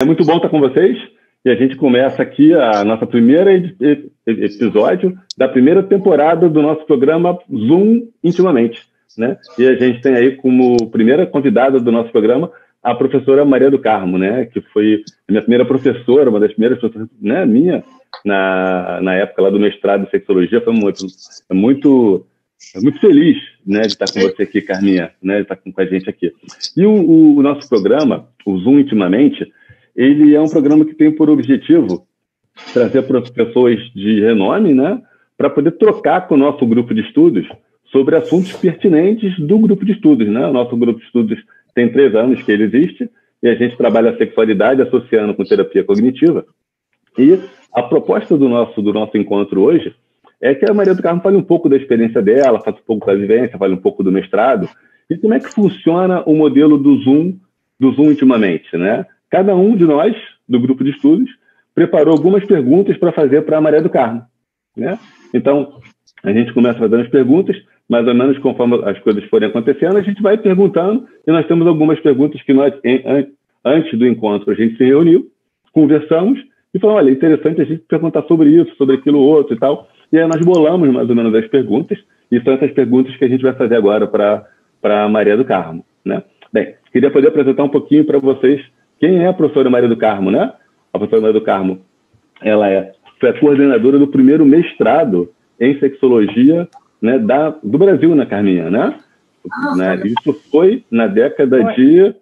É muito bom estar com vocês e a gente começa aqui a nossa primeira episódio da primeira temporada do nosso programa Zoom Intimamente, né? E a gente tem aí como primeira convidada do nosso programa a professora Maria do Carmo, né? Que foi a minha primeira professora, uma das primeiras professoras, né, minha na época lá do mestrado em sexologia. Foi muito feliz, né, de estar com você aqui, Carminha, né, de estar com a gente aqui. E o nosso programa, o Zoom Intimamente, ele é um programa que tem por objetivo trazer pessoas de renome, né, para poder trocar com o nosso grupo de estudos sobre assuntos pertinentes do grupo de estudos, né? O nosso grupo de estudos tem 3 anos que ele existe e a gente trabalha a sexualidade associando com terapia cognitiva. E a proposta do nosso encontro hoje é que a Maria do Carmo fale um pouco da experiência dela, faça um pouco da vivência, fale um pouco do mestrado, e como é que funciona o modelo do Zoom Intimamente, né? Cada um de nós, do grupo de estudos, preparou algumas perguntas para fazer para a Maria do Carmo, né? Então, a gente começa fazendo as perguntas, mais ou menos conforme as coisas forem acontecendo, a gente vai perguntando, e nós temos algumas perguntas que nós, antes do encontro, a gente se reuniu, conversamos, e falou, olha, é interessante a gente perguntar sobre isso, sobre aquilo outro e tal. E aí nós bolamos mais ou menos as perguntas, e são essas perguntas que a gente vai fazer agora para a Maria do Carmo, né? Bem, queria poder apresentar um pouquinho para vocês quem é a professora Maria do Carmo, né? A professora Maria do Carmo, ela foi a coordenadora do primeiro mestrado em sexologia, né, do Brasil, na Carminha, né? Isso foi na década de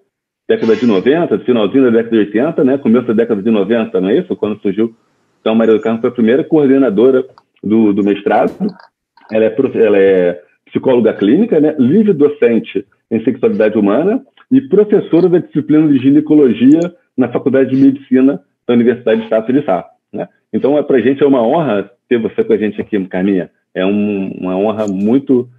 90, finalzinho da década de 80, né? Começo da década de 90, não é isso? Quando surgiu. Então, a Maria do Carmo foi a primeira coordenadora do mestrado. Ela é psicóloga clínica, né? Livre docente em sexualidade humana e professora da disciplina de ginecologia na Faculdade de Medicina da Universidade de Estácio de Sá, né? Então, para a gente é uma honra ter você com a gente aqui, Carminha. É uma honra muito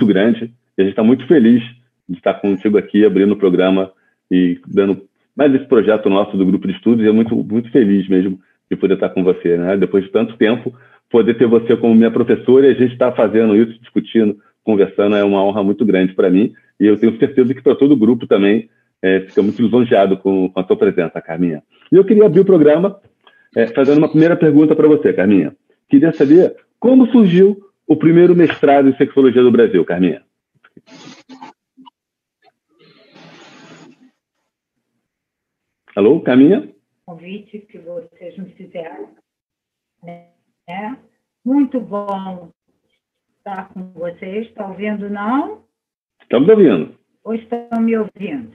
grande. E a gente está muito feliz de estar contigo aqui, abrindo o programa e dando mais esse projeto nosso do grupo de estudos. E é muito feliz mesmo de poder estar com você, né? Depois de tanto tempo, poder ter você como minha professora e a gente estar fazendo isso, discutindo, conversando, é uma honra muito grande para mim. E eu tenho certeza que para todo o grupo também fica muito lisonjeado com a sua presença, Carminha. E eu queria abrir o programa fazendo uma primeira pergunta para você, Carminha. Queria saber como surgiu o primeiro mestrado em sexologia do Brasil, Carminha. Alô, Carminha? Convite que vocês me fizeram. Né? Muito bom estar com vocês. Estão ouvindo, não? Estamos ouvindo. Ou estão me ouvindo?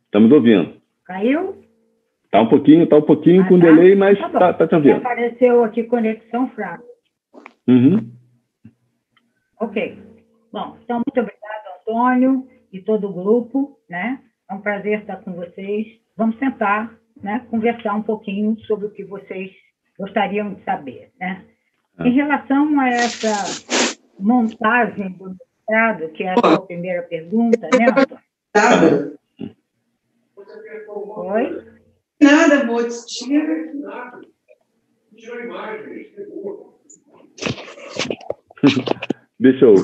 Estamos ouvindo. Caiu? Está um pouquinho com delay, mas tá te ouvindo. Apareceu aqui conexão fraca. Uhum. Ok. Bom, então, muito obrigado, Antônio, e todo o grupo, né? É um prazer estar com vocês. Vamos sentar, né? Conversar um pouquinho sobre o que vocês gostariam de saber, né? Em relação a essa montagem do mestrado, que é a sua primeira pergunta, né, Antônio? Oi? Nada, amor. Tira a imagem. Deixa eu...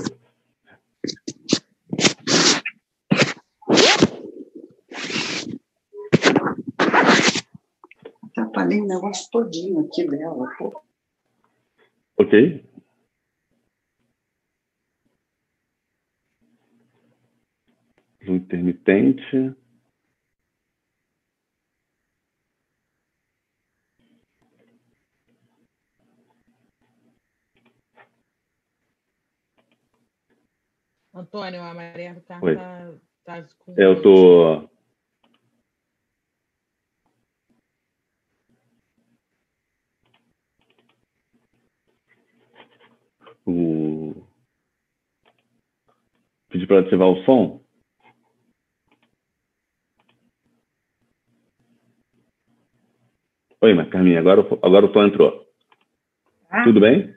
Atrapalhei o negócio todinho aqui dela. Pô. Ok. Intermitente. Antônio, a Maria do Carmo tá com... Eu tô... Pedir para ativar o som. Oi, Carminha, agora o som entrou. Tudo bem?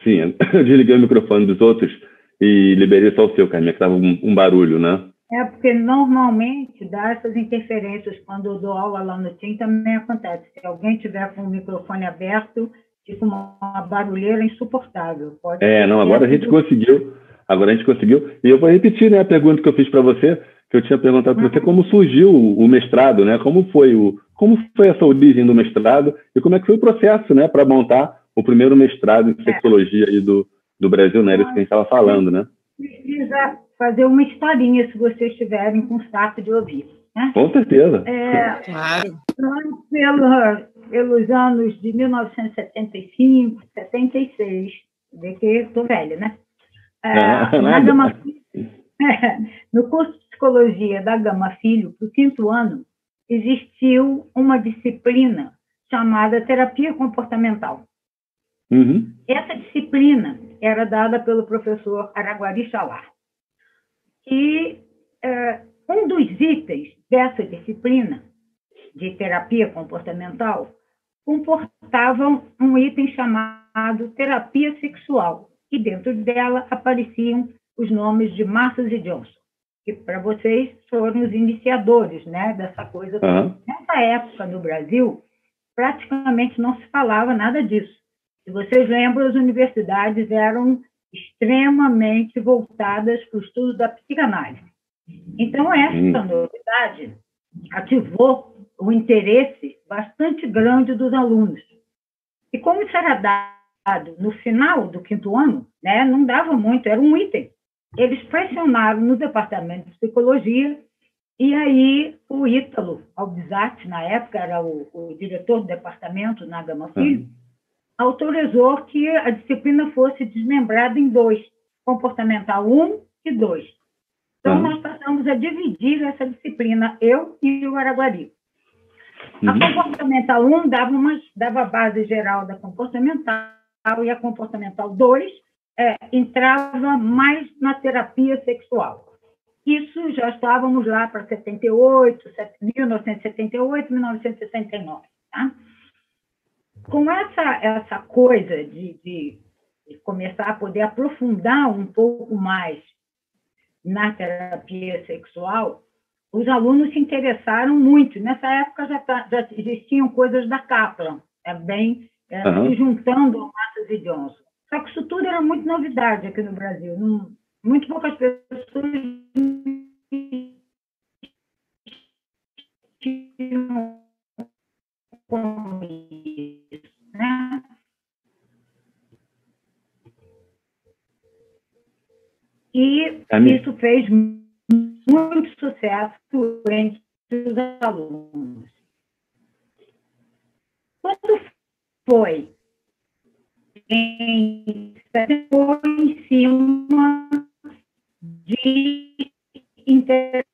Sim, eu desliguei o microfone dos outros e liberei só o seu, Carminha, que estava um barulho, né? É porque normalmente dá essas interferências quando eu dou aula lá no TIM, também acontece. Se alguém tiver com o microfone aberto, fica uma barulheira insuportável. Não, agora a gente conseguiu Agora a gente conseguiu. E eu vou repetir, né, a pergunta que eu fiz para você, que eu tinha perguntado para você, como surgiu o mestrado, né? Como foi essa origem do mestrado e como é que foi o processo, né, para montar o primeiro mestrado em sexologia aí do Brasil, né? Era isso que a gente estava falando, né? Precisa fazer uma historinha, se vocês tiverem com saco de ouvir, né? Com certeza. Claro. Pelos anos de 1975, 76, vê que estou velha, né? No curso de psicologia da Gama Filho, para o 5º ano, existiu uma disciplina chamada terapia comportamental. Uhum. Essa disciplina era dada pelo professor Araguari Chalar. E um dos itens dessa disciplina de terapia comportamental comportava um item chamado terapia sexual. E dentro dela apareciam os nomes de Marsas e Johnson, que para vocês foram os iniciadores, né, dessa coisa. Uhum. Nessa época, no Brasil, praticamente não se falava nada disso. Se vocês lembram, as universidades eram extremamente voltadas para o estudo da psicanálise. Então, essa novidade ativou o interesse bastante grande dos alunos. E como isso era dado no final do 5º ano, né, não dava muito, era um item. Eles pressionaram no departamento de psicologia e aí o Ítalo Albizatti, na época, era o diretor do departamento na Gama Filho, autorizou que a disciplina fosse desmembrada em 2, comportamental 1 e 2. Então, nós passamos a dividir essa disciplina, eu e o Araguari. A comportamental 1 dava a base geral da comportamental e a comportamental 2 entrava mais na terapia sexual. Isso já estávamos lá para 1978, 1969. Tá? Com essa coisa de começar a poder aprofundar um pouco mais na terapia sexual, os alunos se interessaram muito. Nessa época já existiam coisas da Kaplan, também se juntando ao Marsas e Johnson. Só que isso tudo era muito novidade aqui no Brasil. Muito poucas pessoas tinham como isso, né? E isso fez muito sucesso entre os alunos. Quando foi em cima de interação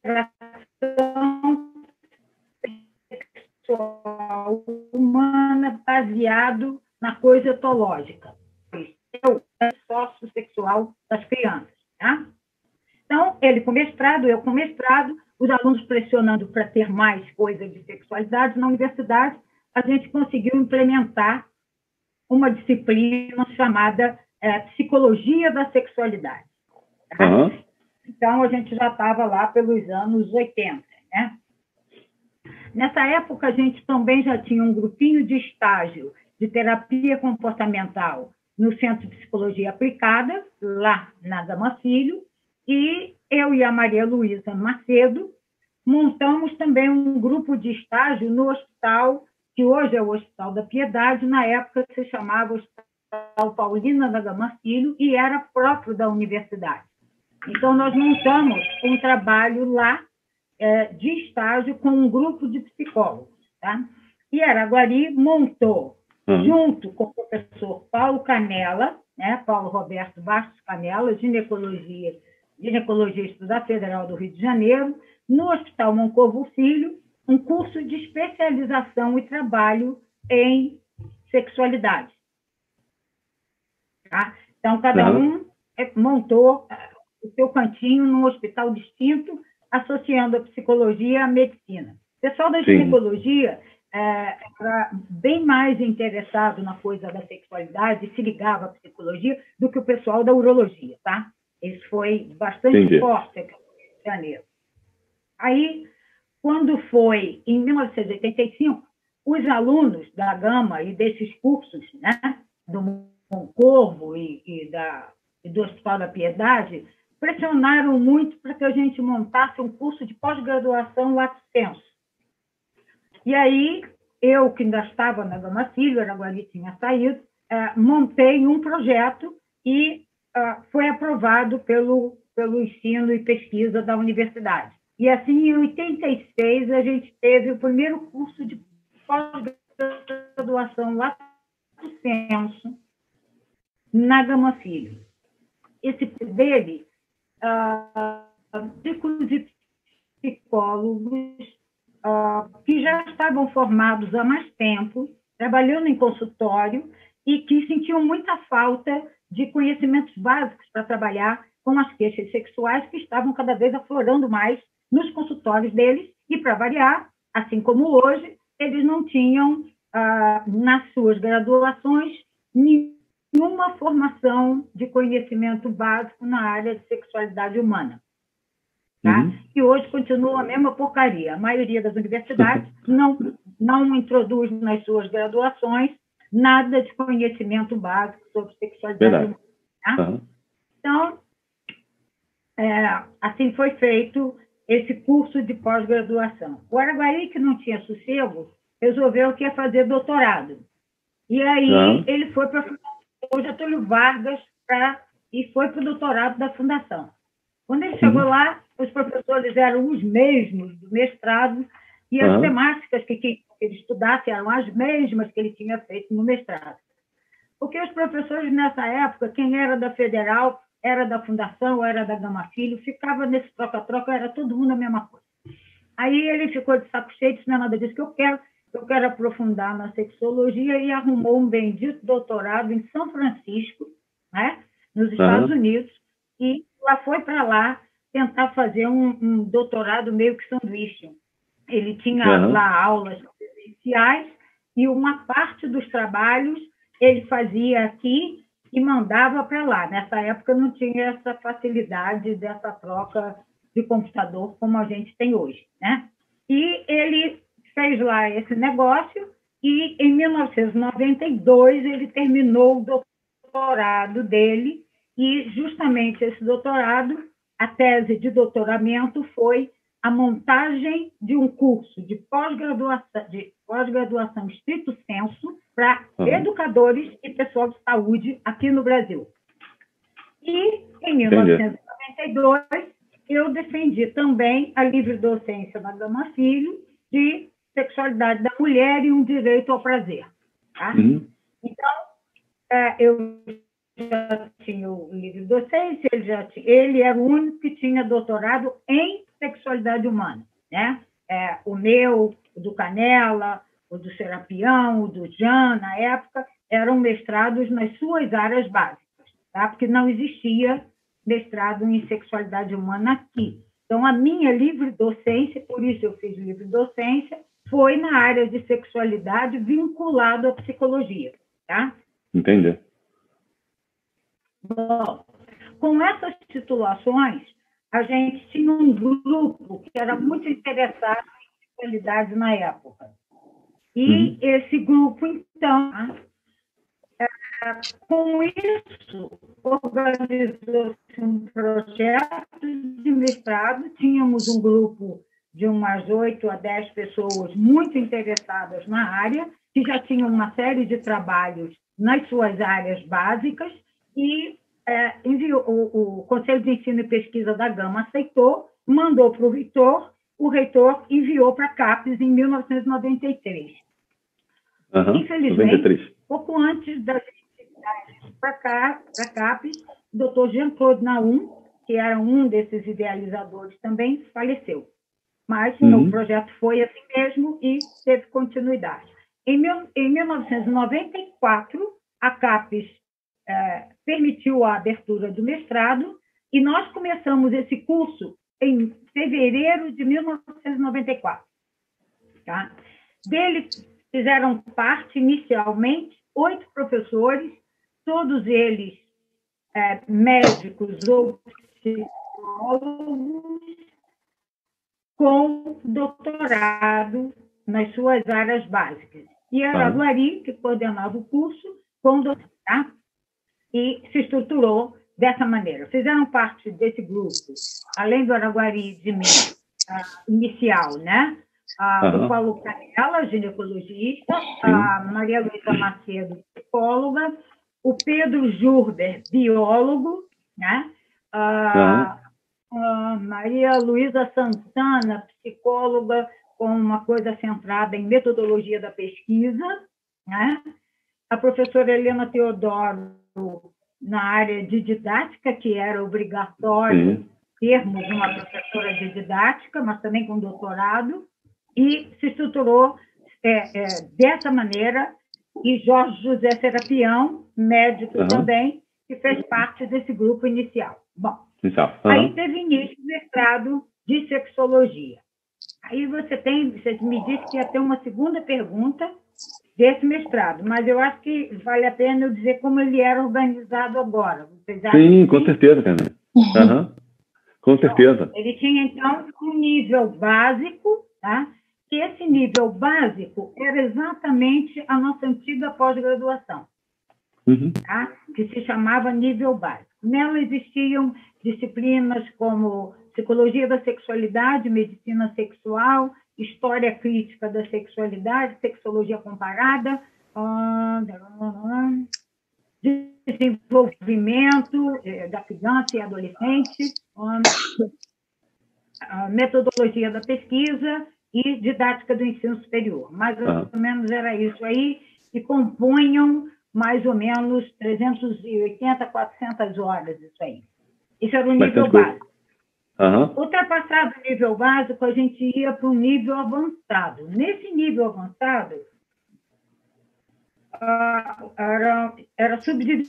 sexual humana baseado na coisa etológica, o sócio sexual das crianças. Tá? Então, ele com mestrado, eu com mestrado, os alunos pressionando para ter mais coisa de sexualidade. Na universidade, a gente conseguiu implementar uma disciplina chamada Psicologia da Sexualidade. Tá? Então, a gente já estava lá pelos anos 80. Né? Nessa época, a gente também já tinha um grupinho de estágio de terapia comportamental no Centro de Psicologia Aplicada, lá na Gama Filho, e eu e a Maria Luísa Macedo montamos também um grupo de estágio no hospital, que hoje é o Hospital da Piedade, na época se chamava Hospital Paulina da Gama Filho e era próprio da universidade. Então, nós montamos um trabalho lá de estágio com um grupo de psicólogos. Tá? E Araguari montou, junto com o professor Paulo Canella, né, Paulo Roberto Bastos Canella, ginecologista da Federal do Rio de Janeiro, no Hospital Moncorvo Filho, um curso de especialização e trabalho em sexualidade. Tá? Então, cada um montou o seu cantinho num hospital distinto, associando a psicologia à medicina. O pessoal da ginecologia era bem mais interessado na coisa da sexualidade e se ligava à psicologia do que o pessoal da urologia, tá? Isso foi bastante forte aqui no Rio de Janeiro. Aí, quando foi em 1985, os alunos da Gama e desses cursos, né, do Moncorvo e da e do Hospital da Piedade pressionaram muito para que a gente montasse um curso de pós-graduação lato sensu. E aí, eu, que ainda estava na Gama Filho, Araguari tinha saído, montei um projeto e foi aprovado pelo ensino e pesquisa da universidade. E assim, em 86, a gente teve o primeiro curso de pós-graduação lato sensu na Gama Filho. Esse dele, de psicólogos que já estavam formados há mais tempo, trabalhando em consultório e que sentiam muita falta de conhecimentos básicos para trabalhar com as queixas sexuais que estavam cada vez aflorando mais nos consultórios deles e, para variar, assim como hoje, eles não tinham, nas suas graduações, nenhuma formação de conhecimento básico na área de sexualidade humana. Tá? E hoje continua a mesma porcaria. A maioria das universidades não introduz nas suas graduações nada de conhecimento básico sobre sexualidade humana. Tá? Então, assim foi feito esse curso de pós-graduação. O Araguari, que não tinha sossego, resolveu que ia fazer doutorado. E aí ele foi para o Getúlio Vargas e foi para o doutorado da Fundação. Quando ele chegou lá, os professores eram os mesmos do mestrado e as temáticas que ele estudasse eram as mesmas que ele tinha feito no mestrado. Porque os professores, nessa época, quem era da Federal, era da Fundação, era da Gama Filho, ficava nesse troca-troca, era todo mundo a mesma coisa. Aí ele ficou de saco cheio, disse, não é nada disso que eu quero aprofundar na sexologia, e arrumou um bendito doutorado em São Francisco, né, nos Estados Unidos, e foi para lá tentar fazer um doutorado meio que sanduíche. Ele tinha lá aulas presenciais e uma parte dos trabalhos ele fazia aqui e mandava para lá. Nessa época não tinha essa facilidade dessa troca de computador como a gente tem hoje, né? E ele fez lá esse negócio e, em 1992, ele terminou o doutorado dele e, justamente, esse doutorado, a tese de doutoramento foi a montagem de um curso de pós-graduação stricto sensu para educadores e pessoal de saúde aqui no Brasil. E, em 1992, eu defendi também a livre docência na Gama Filho de sexualidade da mulher e um direito ao prazer. Tá? Então, eu já tinha o livre docência, ele era o único que tinha doutorado em sexualidade humana, né? O meu, o do Canela, o do Serapião, o do Jean, na época, eram mestrados nas suas áreas básicas, tá? Porque não existia mestrado em sexualidade humana aqui. Então, a minha livre docência, por isso eu fiz livre docência, foi na área de sexualidade vinculado à psicologia, tá? Entendi. Bom, com essas titulações, a gente tinha um grupo que era muito interessado em sexualidade na época. E esse grupo, então, com isso, organizou-se um projeto de mestrado. Tínhamos um grupo de umas 8 a 10 pessoas muito interessadas na área, que já tinham uma série de trabalhos nas suas áreas básicas, e o Conselho de Ensino e Pesquisa da Gama aceitou, mandou para o reitor enviou para a CAPES em 1993. Infelizmente, 93. Pouco antes da gente ir para a CAPES, o doutor Jean-Claude Naum, que era um desses idealizadores também, faleceu. Mas o projeto foi assim mesmo e teve continuidade. Em 1994, a CAPES permitiu a abertura do mestrado e nós começamos esse curso em fevereiro de 1994. Tá? Dele fizeram parte, inicialmente, 8 professores, todos eles médicos ou psicólogos, com doutorado nas suas áreas básicas. E a Araguari, que coordenava o curso, com doutorado, e se estruturou dessa maneira. Fizeram parte desse grupo, além do Araguari de mim, inicial, né? O Paulo Canela, ginecologista, a Maria Luísa Macedo, psicóloga, o Pedro Jurber, biólogo, né? A Maria Luísa Santana, psicóloga, com uma coisa centrada em metodologia da pesquisa, né? A professora Helena Teodoro, na área de didática, que era obrigatório termos uma professora de didática, mas também com doutorado, e se estruturou dessa maneira, e Jorge José Serapião, médico também, que fez parte desse grupo inicial. Bom, aí teve início o mestrado de sexologia. Aí você me disse que ia ter uma segunda pergunta desse mestrado, mas eu acho que vale a pena eu dizer como ele era organizado agora. Sim, com certeza, Carmen. Com certeza. Bom, ele tinha, então, um nível básico, tá? E esse nível básico era exatamente a nossa antiga pós-graduação, tá? Que se chamava nível básico. Nela existiam disciplinas como psicologia da sexualidade, medicina sexual, história crítica da sexualidade, sexologia comparada, desenvolvimento da criança e adolescente, metodologia da pesquisa e didática do ensino superior. Mais ou menos era isso aí, e compunham mais ou menos 380, 400 horas isso aí. Isso era o nível básico. Ultrapassado o nível básico, a gente ia para um nível avançado. Nesse nível avançado, era subdividido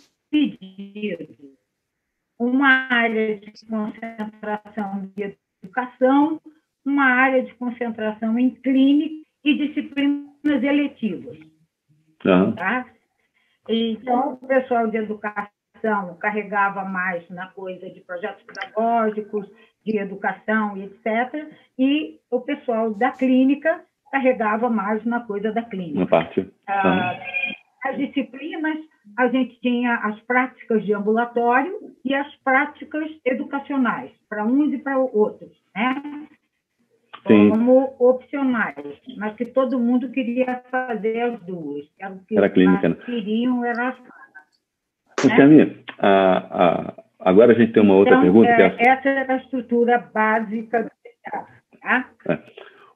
uma área de concentração de educação, uma área de concentração em clínica e disciplinas eletivas. Tá? Então, o pessoal de educação carregava mais na coisa de projetos pedagógicos, de educação e etc. E o pessoal da clínica carregava mais na coisa da clínica. Uma parte. As disciplinas, a gente tinha as práticas de ambulatório e as práticas educacionais, para uns e para outros, né? Como opcionais, mas que todo mundo queria fazer as duas. Era a clínica, né? Queriam, era Carminha, agora a gente tem uma outra pergunta. Essa era a estrutura básica do mestrado, tá?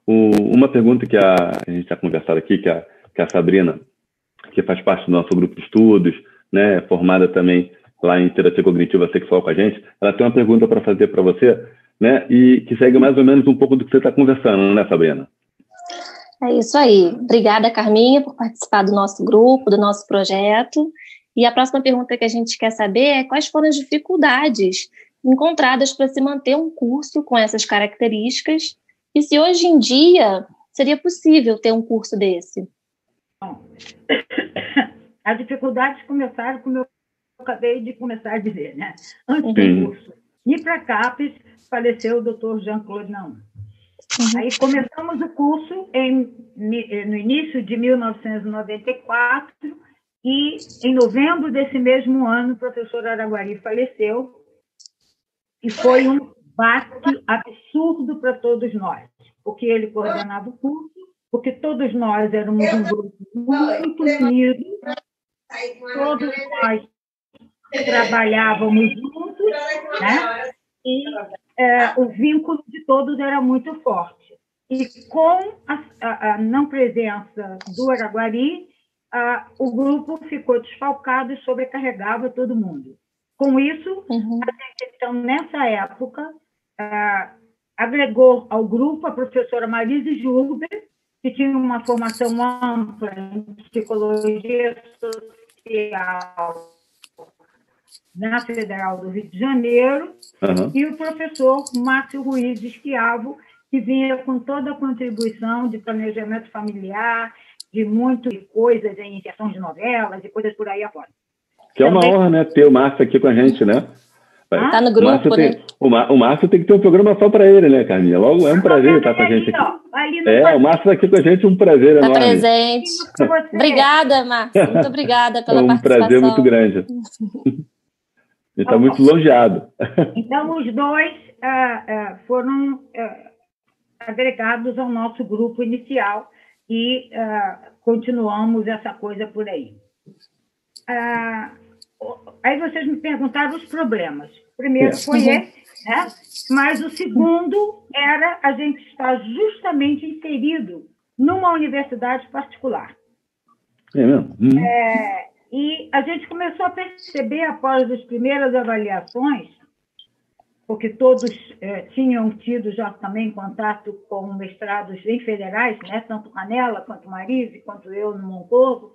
Uma pergunta que a gente está conversando aqui, que a Sabrina, que faz parte do nosso grupo de estudos, né, formada também lá em terapia cognitiva sexual com a gente, ela tem uma pergunta para fazer para você, né, e que segue mais ou menos um pouco do que você está conversando, né, Sabrina? É isso aí. Obrigada, Carminha, por participar do nosso grupo, do nosso projeto. E a próxima pergunta que a gente quer saber é quais foram as dificuldades encontradas para se manter um curso com essas características e se hoje em dia seria possível ter um curso desse. Bom, as dificuldades começaram, como eu acabei de começar a dizer, né? Antes do curso, ir para CAPES, faleceu o Dr. Jean-Claude Naum. Aí começamos o curso no início de 1994, e em novembro desse mesmo ano, o professor Araguari faleceu, e foi um baque absurdo para todos nós, porque ele coordenava o curso, porque todos nós éramos um grupo muito unido, todos nós trabalhávamos juntos, né? E o vínculo de todos era muito forte. E com a não presença do Araguari, o grupo ficou desfalcado e sobrecarregava todo mundo. Com isso, a gente, então, nessa época, agregou ao grupo a professora Marise Jurber, que tinha uma formação ampla em psicologia social na Federal do Rio de Janeiro, e o professor Márcio Ruiz Esquiavo, que vinha com toda a contribuição de planejamento familiar, de muitas coisas, em iniciação de novelas e coisas por aí afora. Que é uma honra, né, ter o Márcio aqui com a gente, né? Tá no grupo, né? O Márcio tem que ter um programa só para ele, né, Carminha? Logo, é um prazer estar com a gente aqui. O Márcio aqui com a gente, um prazer enorme. Tá presente. Obrigada, Márcio. Muito obrigada pela participação. Um prazer muito grande. está muito longeado. Então, os dois foram agregados ao nosso grupo inicial e continuamos essa coisa por aí. Aí vocês me perguntaram os problemas. O primeiro foi esse, né? Mas o segundo era a gente estar justamente inserido numa universidade particular. É mesmo? E a gente começou a perceber, após as primeiras avaliações, porque todos tinham tido já também contato com mestrados em federais, né? Tanto Canela, quanto Marise, quanto eu no Moncorvo,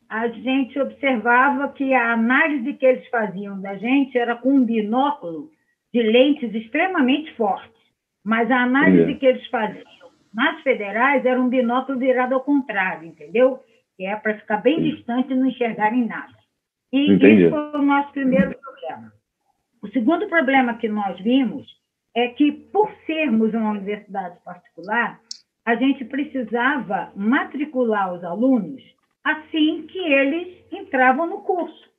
a gente observava que a análise que eles faziam da gente era com um binóculo de lentes extremamente fortes, mas a análise que eles faziam nas federais era um binóculo virado ao contrário, entendeu? Que é para ficar bem distante e não enxergarem nada. E esse foi o nosso primeiro problema. O segundo problema que nós vimos é que, por sermos uma universidade particular, a gente precisava matricular os alunos assim que eles entravam no curso.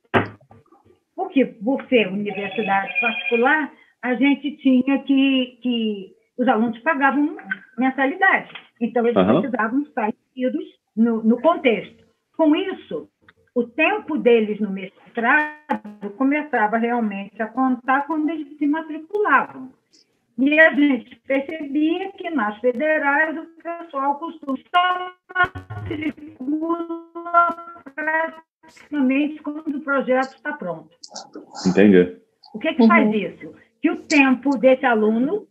Porque, por ser universidade particular, a gente tinha que os alunos pagavam mensalidade. Então, eles precisavam estar inseridos no contexto. Com isso, o tempo deles no mestrado começava realmente a contar quando eles se matriculavam. E a gente percebia que nas federais o pessoal costuma estar matricula praticamente quando o projeto está pronto. Entendi. O que faz isso? Que o tempo desse aluno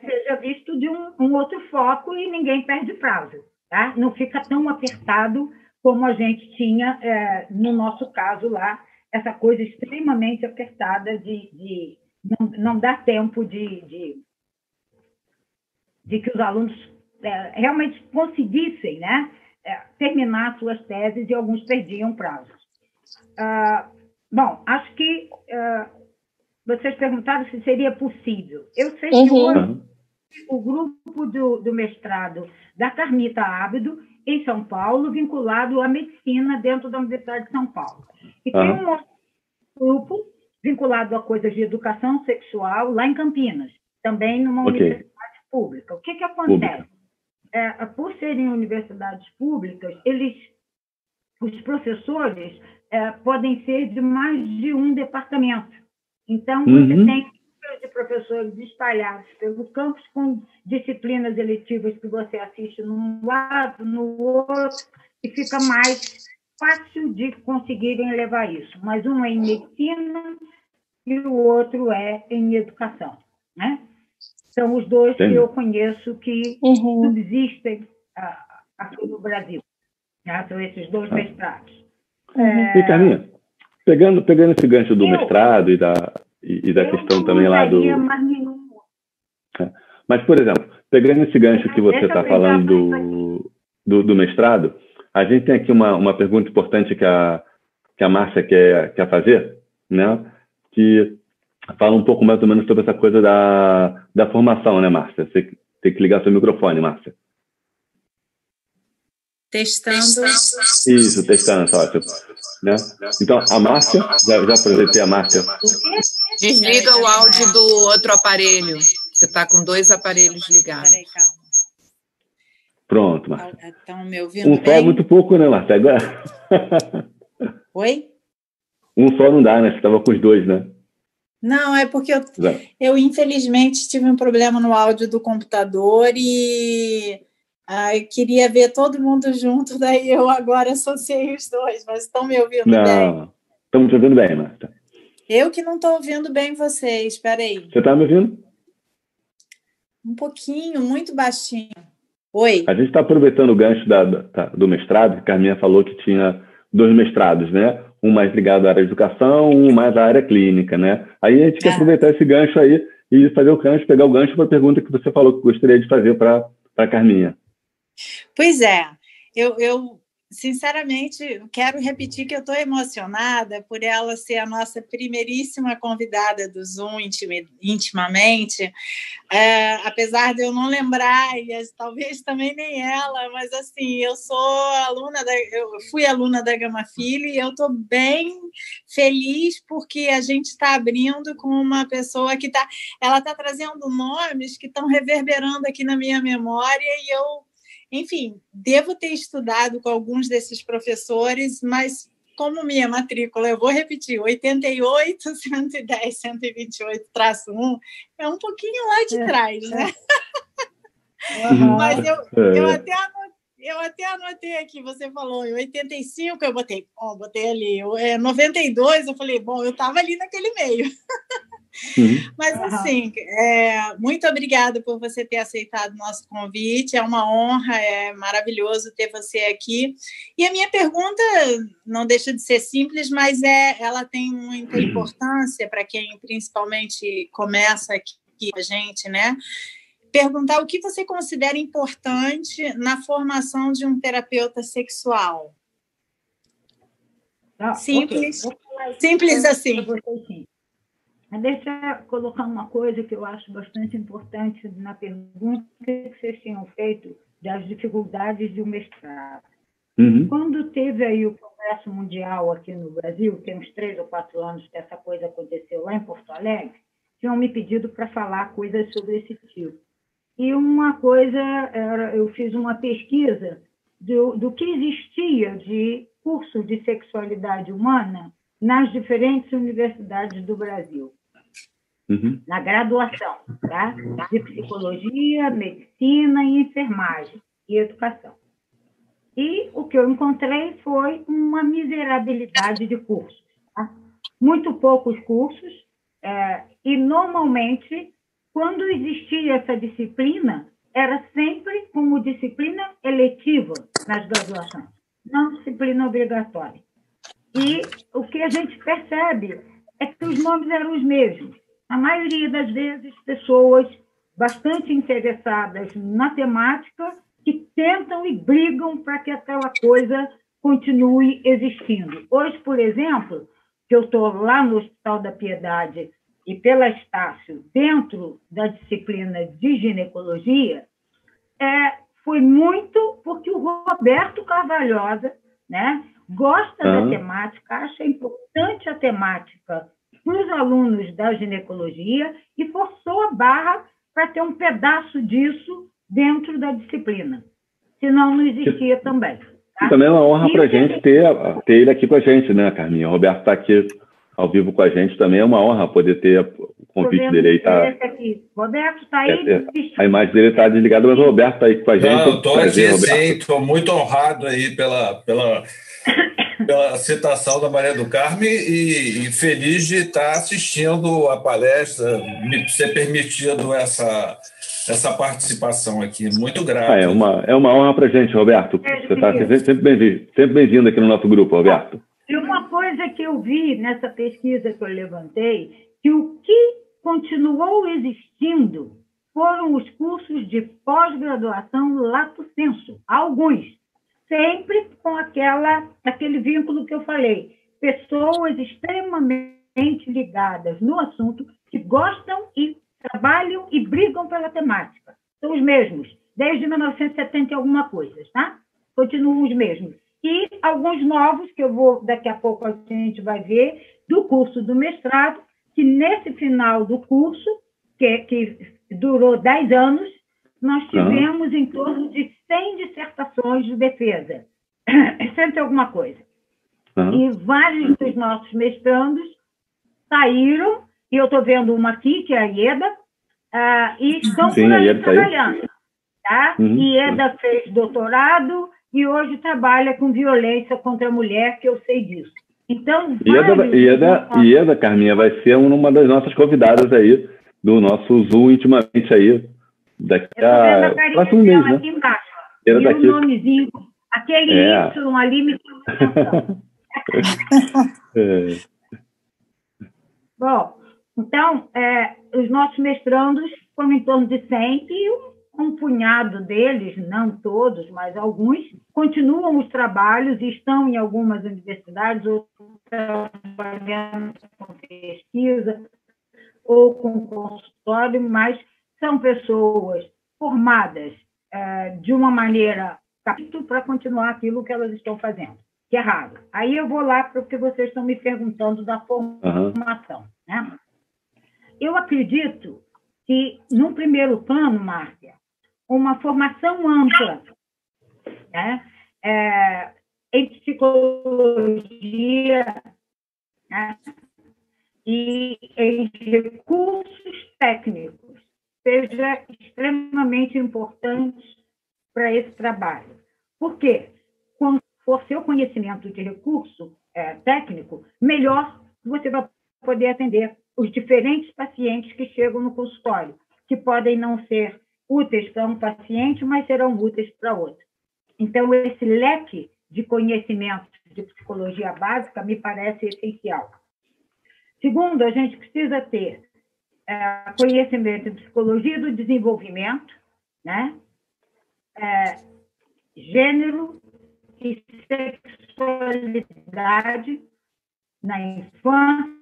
seja visto de um outro foco e ninguém perde prazo. Tá? Não fica tão apertado como a gente tinha, no nosso caso lá, essa coisa extremamente apertada de não dar tempo de que os alunos realmente conseguissem, né, terminar suas teses, e alguns perdiam prazos. Bom, acho que vocês perguntaram se seria possível. Eu sei que hoje o grupo do mestrado da Carmita Ábido, em São Paulo, vinculado à medicina dentro da Universidade de São Paulo. E tem um outro grupo vinculado a coisas de educação sexual lá em Campinas, também numa universidade pública. O que acontece? Por serem universidades públicas, os professores podem ser de mais de um departamento. Então, você tem de professores espalhados pelo campus, com disciplinas eletivas que você assiste num lado, no outro, e fica mais fácil de conseguirem levar isso. Mas um é em medicina e o outro é em educação, né? São os dois que eu conheço que subsistem aqui no Brasil. Né? São esses dois mestrados. E, Carminha, pegando esse gancho do mestrado e da questão também lá do... Mas, por exemplo, pegando esse gancho que você está falando do mestrado, a gente tem aqui uma pergunta importante que a Márcia quer fazer, né? Que fala um pouco mais ou menos sobre essa coisa da formação, né, Márcia? Você tem que ligar seu microfone, Márcia. Testando. Isso, testando, só. Né? Então, a Márcia, já aproveitei a Márcia. Desliga o áudio do outro aparelho. Você está com 2 aparelhos ligados. Peraí, calma. Pronto, Márcia. Estão me ouvindo bem? Um só é muito pouco, né, Márcia? Agora... Oi? Um só não dá, né? Você estava com os 2, né? Não, é porque eu infelizmente tive um problema no áudio do computador e eu queria ver todo mundo junto, daí eu agora associei os 2, mas estão me ouvindo bem? Não, estamos te ouvindo bem, Márcia. Eu que não estou ouvindo bem vocês, espera aí. Você está me ouvindo? Um pouquinho, muito baixinho. Oi? A gente está aproveitando o gancho do mestrado, que a Carminha falou que tinha 2 mestrados, né? Um mais ligado à área de educação, um mais à área clínica, né? Aí a gente quer aproveitar esse gancho aí e fazer o gancho, pegar o gancho para a pergunta que você falou que gostaria de fazer para a Carminha. Pois é, eu sinceramente, quero repetir que eu estou emocionada por ela ser a nossa primeiríssima convidada do Zoom intimamente, apesar de eu não lembrar, e talvez também nem ela, mas assim, eu fui aluna da Gama Filho e eu estou bem feliz porque a gente está abrindo com uma pessoa que ela está trazendo nomes que estão reverberando aqui na minha memória e eu, enfim, devo ter estudado com alguns desses professores, mas como minha matrícula, eu vou repetir, 88, 110, 128-1, é um pouquinho lá de trás, né? Mas eu até anotei aqui, você falou, em 85 eu botei ali, 92 eu falei, bom, eu estava ali naquele meio. Mas, assim, muito obrigada por você ter aceitado o nosso convite, é uma honra, é maravilhoso ter você aqui. E a minha pergunta não deixa de ser simples, mas ela tem muita importância para quem principalmente começa aqui com a gente, né? Perguntar o que você considera importante na formação de um terapeuta sexual. Simples, okay. Simples assim. Deixa eu colocar uma coisa que eu acho bastante importante na pergunta que vocês tinham feito das dificuldades do mestrado. Quando teve aí o Congresso Mundial aqui no Brasil, tem uns 3 ou 4 anos que essa coisa aconteceu lá em Porto Alegre, tinham me pedido para falar coisas sobre esse tipo. E uma coisa, eu fiz uma pesquisa do que existia de curso de sexualidade humana nas diferentes universidades do Brasil. Na graduação, tá? De psicologia, medicina e enfermagem e educação. E o que eu encontrei foi uma miserabilidade de cursos. Tá? Muito poucos cursos, e normalmente, quando existia essa disciplina, era sempre como disciplina eletiva nas graduações, não disciplina obrigatória. E o que a gente percebe é que os nomes eram os mesmos. A maioria das vezes, pessoas bastante interessadas na temática que tentam e brigam para que aquela coisa continue existindo. Hoje, por exemplo, que eu estou lá no Hospital da Piedade e pela Estácio, dentro da disciplina de ginecologia, foi muito porque o Roberto Carvalhosa, né, gosta da temática, acha importante a temática para os alunos da ginecologia e forçou a barra para ter um pedaço disso dentro da disciplina. Senão não existia também. Tá? Também é uma honra para a gente ter ele aqui com a gente, né, Carminha? O Roberto está aqui ao vivo com a gente também, é uma honra poder ter o convite dele aí. Tá... Roberto está aí. A imagem dele está desligada, mas o Roberto está aí com a gente. Não, estou aqui, sim, estou muito honrado aí pela citação da Maria do Carmo e feliz de estar assistindo a palestra, ser permitido essa participação aqui. Muito grato. É uma honra para a gente, Roberto. Você está sempre bem-vindo aqui no nosso grupo, Roberto. E uma coisa que eu vi nessa pesquisa que eu levantei, que o que continuou existindo foram os cursos de pós-graduação lato sensu, alguns, sempre com aquele vínculo que eu falei, pessoas extremamente ligadas no assunto, que gostam e trabalham e brigam pela temática. São os mesmos, desde 1970 e alguma coisa, tá? Continuam os mesmos. E alguns novos, que daqui a pouco a gente vai ver, do curso do mestrado, que nesse final do curso, que durou 10 anos, nós tivemos em torno de 100 dissertações de defesa. Sempre alguma coisa. E vários dos nossos mestrandos saíram, e eu estou vendo uma aqui, que é a Ieda, e estão por aí trabalhando. Tá? Ieda fez doutorado e hoje trabalha com violência contra a mulher, que eu sei disso. Então, Ieda, Carminha, vai ser uma das nossas convidadas aí, do nosso Zoom intimamente aí, daqui a próximo mês, né? Aqui embaixo. E o nomezinho, aquele Y ali me chama. Bom, então, os nossos mestrandos foram em torno de 100 e um punhado deles, não todos, mas alguns, continuam os trabalhos e estão em algumas universidades, ou trabalhando com pesquisa, ou com consultório, mas são pessoas formadas de uma maneira para continuar aquilo que elas estão fazendo, que é raro. Aí eu vou lá para o que vocês estão me perguntando da formação. Né? Eu acredito que, num primeiro plano, Márcia, uma formação ampla, né, em psicologia, né, e em recursos técnicos seja extremamente importante para esse trabalho. Por quê? Quanto for seu conhecimento de recurso técnico, melhor você vai poder atender os diferentes pacientes que chegam no consultório, que podem não ser úteis para um paciente, mas serão úteis para outro. Então, esse leque de conhecimentos de psicologia básica me parece essencial. Segundo, a gente precisa ter conhecimento de psicologia do desenvolvimento, né? Gênero e sexualidade na infância,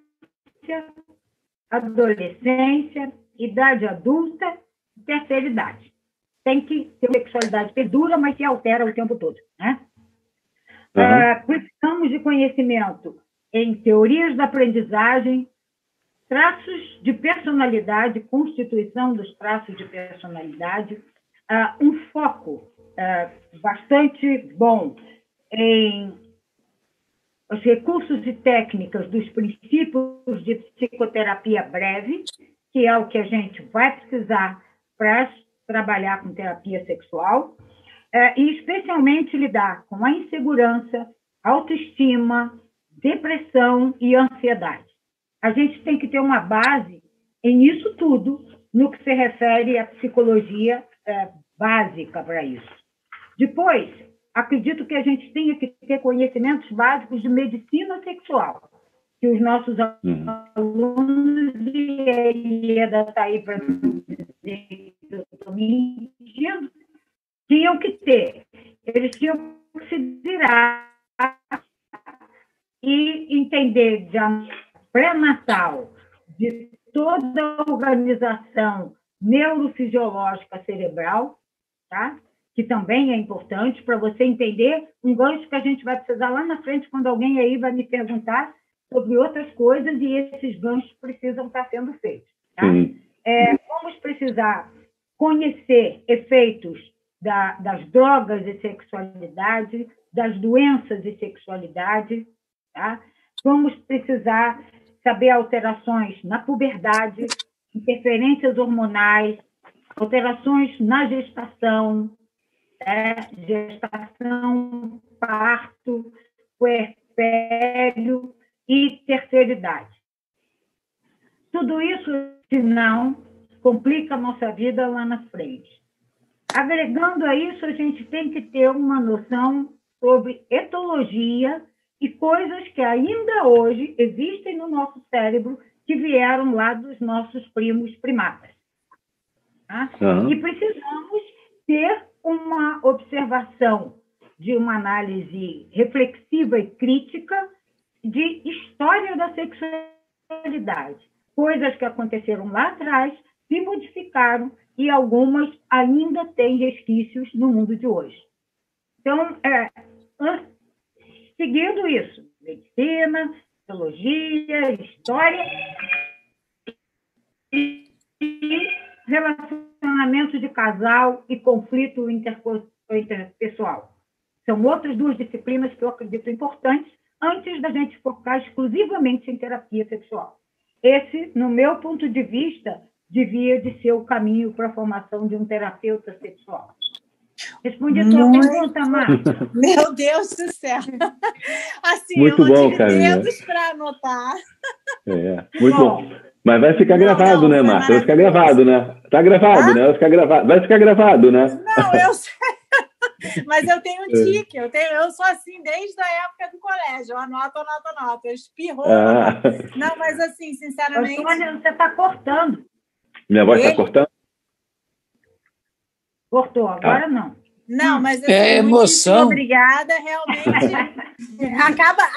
adolescência, idade adulta e terceira idade. Tem que ter uma sexualidade que perdura, mas se altera o tempo todo. Né? Precisamos de conhecimento em teorias da aprendizagem, traços de personalidade, constituição dos traços de personalidade, um foco bastante bom em os recursos e técnicas dos princípios de psicoterapia breve, que é o que a gente vai precisar para trabalhar com terapia sexual, e especialmente lidar com a insegurança, autoestima, depressão e ansiedade. A gente tem que ter uma base em isso tudo, no que se refere à psicologia básica para isso. Depois, acredito que a gente tenha que ter conhecimentos básicos de medicina sexual, que os nossos alunos, e a Ieda está aí para dizer que eu estou mentindo, tinham que ter. Eles tinham que se virar e entender de pré-natal de toda a organização neurofisiológica cerebral, tá? Que também é importante para você entender um gancho que a gente vai precisar lá na frente, quando alguém aí vai me perguntar sobre outras coisas, e esses ganchos precisam estar sendo feitos. Tá? Vamos precisar conhecer efeitos das drogas e sexualidade, das doenças e sexualidade. Tá? Vamos precisar saber alterações na puberdade, interferências hormonais, alterações na gestação, gestação, parto, puerpério e terceira idade. Tudo isso, senão, complica a nossa vida lá na frente. Agregando a isso, a gente tem que ter uma noção sobre etologia e coisas que ainda hoje existem no nosso cérebro que vieram lá dos nossos primos primatas. Tá? E precisamos ter uma observação de uma análise reflexiva e crítica de história da sexualidade. Coisas que aconteceram lá atrás, se modificaram e algumas ainda têm resquícios no mundo de hoje. Então, seguindo isso, medicina, teologia, história e relacionamento de casal e conflito interpessoal. São outras duas disciplinas que eu acredito importantes antes da gente focar exclusivamente em terapia sexual. Esse, no meu ponto de vista, devia de ser o caminho para a formação de um terapeuta sexual. Respondi a sua pergunta, Marta. Meu Deus do céu! Assim, muito eu bom, tive Carminha. dedos para anotar. Muito bom. Mas vai ficar gravado, né, Marta? Vai ficar gravado, né? Tá gravado, né? Vai ficar gravado, né? Não, eu sei. Mas eu tenho um tique, eu sou assim desde a época do colégio. Eu anoto. Eu espirro. Não, mas assim, sinceramente... Antônia, você está cortando. Minha voz está cortando? Cortou, agora não. Não, mas é emoção. Obrigada, realmente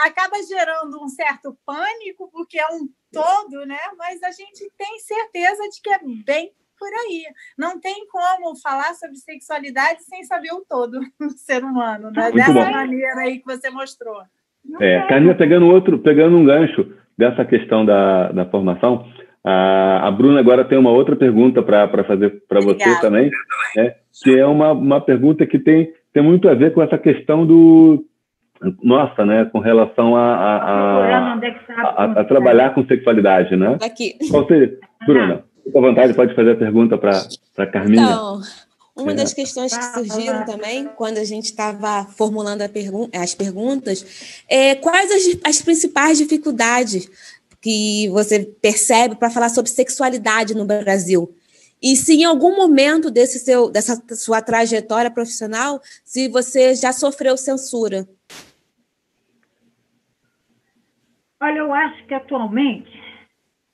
acaba gerando um certo pânico, porque é um todo, né? Mas a gente tem certeza de que é bem por aí. Não tem como falar sobre sexualidade sem saber o todo do ser humano, né? Dessa maneira aí que você mostrou. Carminha, pegando um gancho dessa questão da formação, a Bruna agora tem uma outra pergunta para fazer para você também, né? Que é uma pergunta que tem muito a ver com essa questão nossa, né, com relação a trabalhar com sexualidade, né? Aqui. Qual seria? Bruna, fica à vontade, pode fazer a pergunta para Carminha. Então, uma das questões que surgiram também, quando a gente estava formulando as perguntas, quais as principais dificuldades que você percebe para falar sobre sexualidade no Brasil? E se em algum momento dessa sua trajetória profissional, se você já sofreu censura? Olha, eu acho que atualmente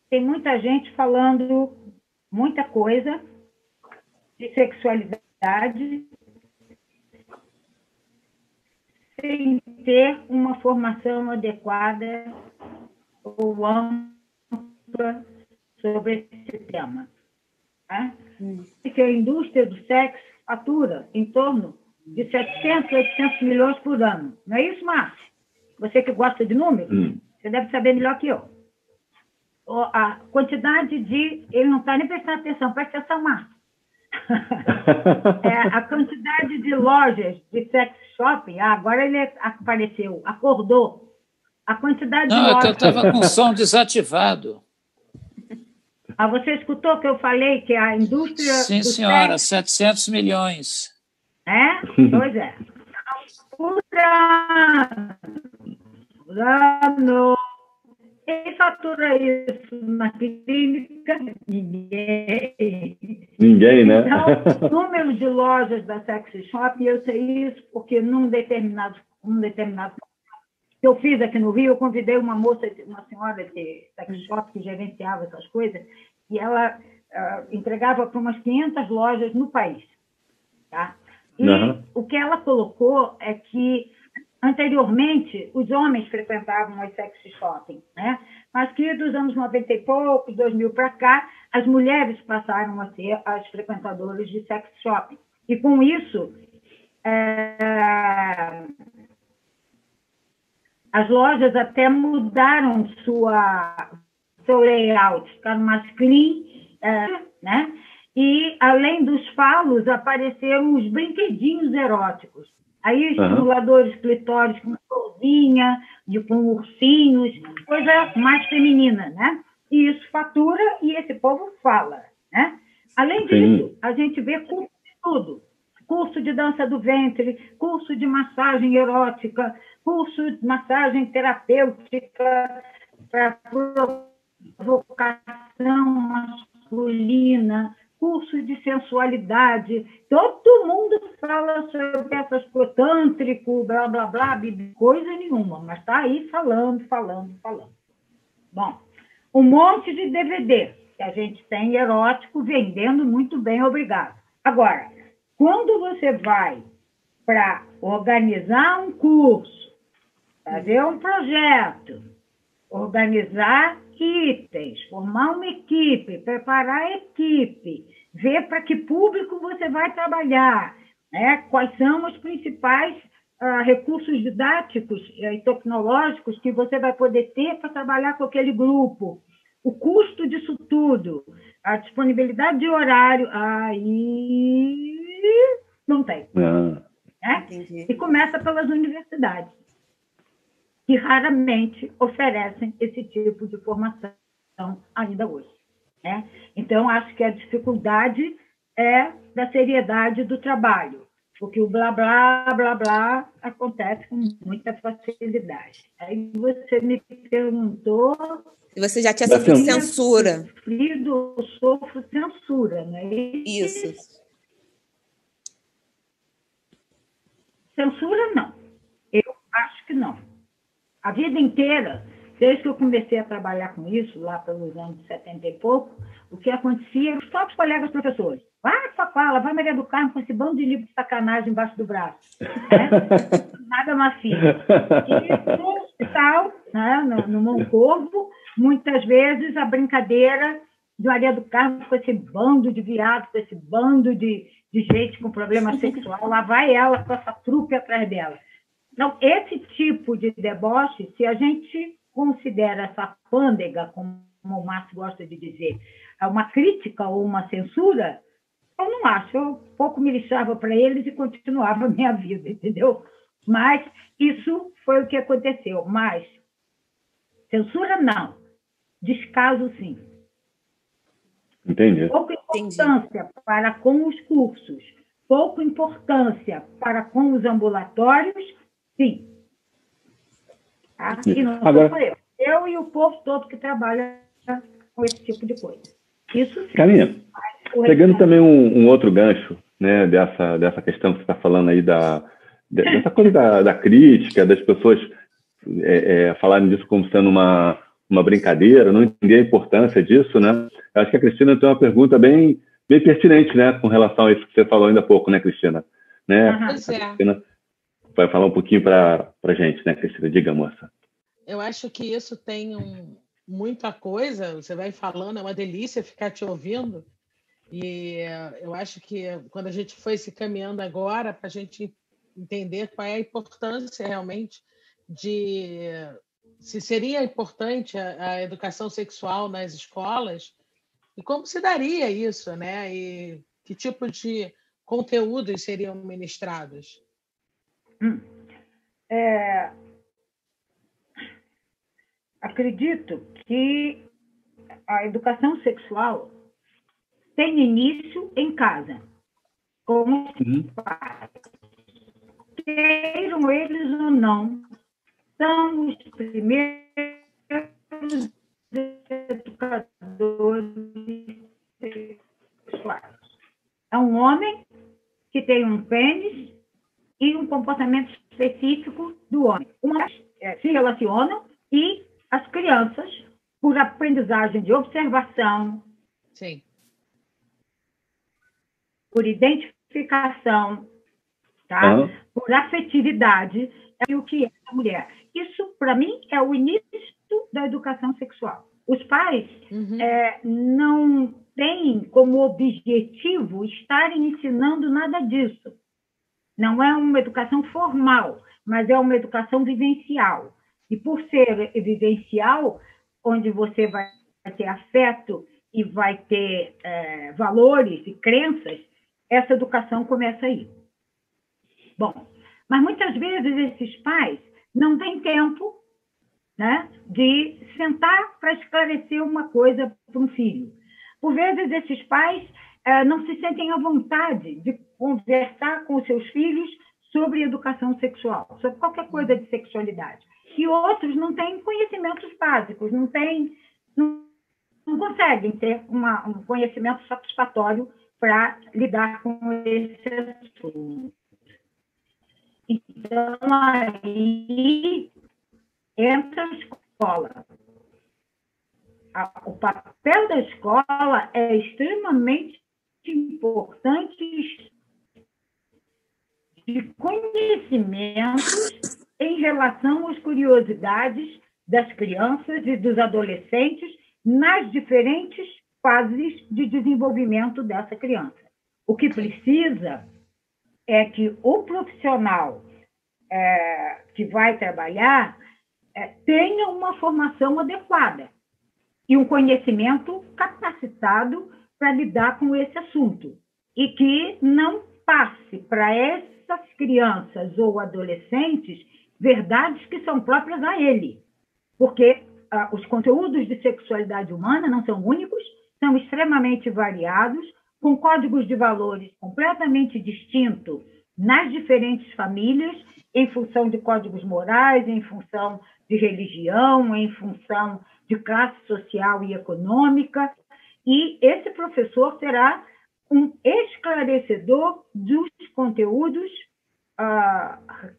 tem muita gente falando muita coisa de sexualidade sem ter uma formação adequada ou ampla sobre esse tema. Né? Porque a indústria do sexo fatura em torno de 700, 800 milhões por ano. Não é isso, Márcio? Você que gosta de números, você deve saber melhor que eu. A quantidade de... Ele não está nem prestando atenção, presta atenção, Márcio. A quantidade de lojas de sex shopping, agora ele apareceu, acordou. A quantidade de lojas... Não, é que eu estava com o som desativado. Você escutou que eu falei que a indústria... Sim, senhora, 700 milhões. Pois é. Por ano. Quem fatura isso na clínica? Ninguém. Ninguém, né? Então, o número de lojas da sex shop, eu sei isso porque num determinado que eu fiz aqui no Rio, eu convidei uma senhora de sex shop que gerenciava essas coisas, e ela entregava para umas 500 lojas no país. Tá? E o que ela colocou é que, anteriormente, os homens frequentavam as sex shopping, né? Mas que dos anos 90 e poucos, 2000 para cá, as mulheres passaram a ser as frequentadoras de sex shopping. E, com isso, as lojas até mudaram seu layout, ficaram mais clean, né? E, além dos falos, apareceram os brinquedinhos eróticos. Aí, estimuladores clitóris com florzinha, com ursinhos, coisa mais feminina, né? E isso fatura e esse povo fala, né? Além disso, a gente vê curso de tudo. Curso de dança do ventre, curso de massagem erótica, curso de massagem terapêutica para provocação masculina, curso de sensualidade. Todo mundo fala sobre essas coisas, tântrico, blá, blá, blá, coisa nenhuma, mas está aí falando. Bom, um monte de DVD que a gente tem erótico vendendo muito bem, obrigado. Agora, quando você vai para organizar um curso, fazer um projeto, organizar itens, formar uma equipe, preparar a equipe, ver para que público você vai trabalhar, né? Quais são os principais recursos didáticos e tecnológicos que você vai poder ter para trabalhar com aquele grupo, o custo disso tudo, a disponibilidade de horário, aí não tem. Né? E começa pelas universidades, que raramente oferecem esse tipo de formação ainda hoje. Né? Então, acho que a dificuldade é da seriedade do trabalho, porque o blá, blá, blá, blá acontece com muita facilidade. Aí você me perguntou... Você já tinha sofrido censura. Eu sofro censura, né? Isso. Censura, não. Eu acho que não. A vida inteira desde que eu comecei a trabalhar com isso, lá pelos anos 70 e pouco, o que acontecia, os próprios colegas professores. Vai, Fafala, vai Maria do Carmo com esse bando de livro de sacanagem embaixo do braço. Né? Nada macio. E no tal, né, no Moncorvo, muitas vezes a brincadeira de Maria do Carmo com esse bando de viado, com esse bando de gente com problema sexual, lá vai ela com essa trupe atrás dela. Então, esse tipo de deboche, se a gente considera essa pândega, como o Márcio gosta de dizer, uma crítica ou uma censura, eu não acho. Eu pouco me lixava para eles e continuava a minha vida, entendeu? Mas isso foi o que aconteceu. Mas censura, não. Descaso, sim. Entendi. Pouca importância para com os cursos, pouca importância para com os ambulatórios, sim. Tá? E não sou só eu. Eu e o povo todo que trabalha com esse tipo de coisa. Isso sim. Carminha, pegando também um outro gancho, né, dessa questão que você está falando aí, dessa coisa da crítica, das pessoas falarem disso como sendo uma brincadeira, não entender a importância disso, né? Eu acho que a Cristina tem uma pergunta bem pertinente, né, com relação a isso que você falou ainda há pouco, né, Cristina? Né? Pois é. Cristina vai falar um pouquinho para a gente, né, Cristina? Diga, moça. Eu acho que isso tem muita coisa, você vai falando, é uma delícia ficar te ouvindo, e eu acho que quando a gente foi se caminhando agora, para a gente entender qual é a importância realmente se seria importante a educação sexual nas escolas, e como se daria isso, né? E que tipo de conteúdos seriam ministrados? Acredito que a educação sexual tem início em casa, com os pais. Queiram eles ou não, são os primeiros educadores sexuais. É um homem que tem um pênis e um comportamento específico do homem. Se relacionam e as crianças, por aprendizagem de observação, sim, por identificação, tá? Por afetividade, é o que é a mulher. Isso, para mim, é o início da educação sexual. Os pais não têm como objetivo estarem ensinando nada disso. Não é uma educação formal, mas é uma educação vivencial. E por ser vivencial, onde você vai ter afeto e vai ter valores e crenças, essa educação começa aí. Bom, mas muitas vezes esses pais não têm tempo, né, de sentar para esclarecer uma coisa para um filho. Por vezes esses pais não se sentem à vontade de conversar com os seus filhos sobre educação sexual, sobre qualquer coisa de sexualidade. E outros não têm conhecimentos básicos, não conseguem ter um conhecimento satisfatório para lidar com esse assunto. Então, aí entra a escola. O papel da escola é extremamente importante de conhecimentos em relação às curiosidades das crianças e dos adolescentes nas diferentes fases de desenvolvimento dessa criança. O que precisa é que o profissional que vai trabalhar tenha uma formação adequada e um conhecimento capacitado para lidar com esse assunto e que não passe para essas crianças ou adolescentes verdades que são próprias a ele, porque os conteúdos de sexualidade humana não são únicos, são extremamente variados, com códigos de valores completamente distintos nas diferentes famílias, em função de códigos morais, em função de religião, em função de classe social e econômica, e esse professor será um esclarecedor dos conteúdos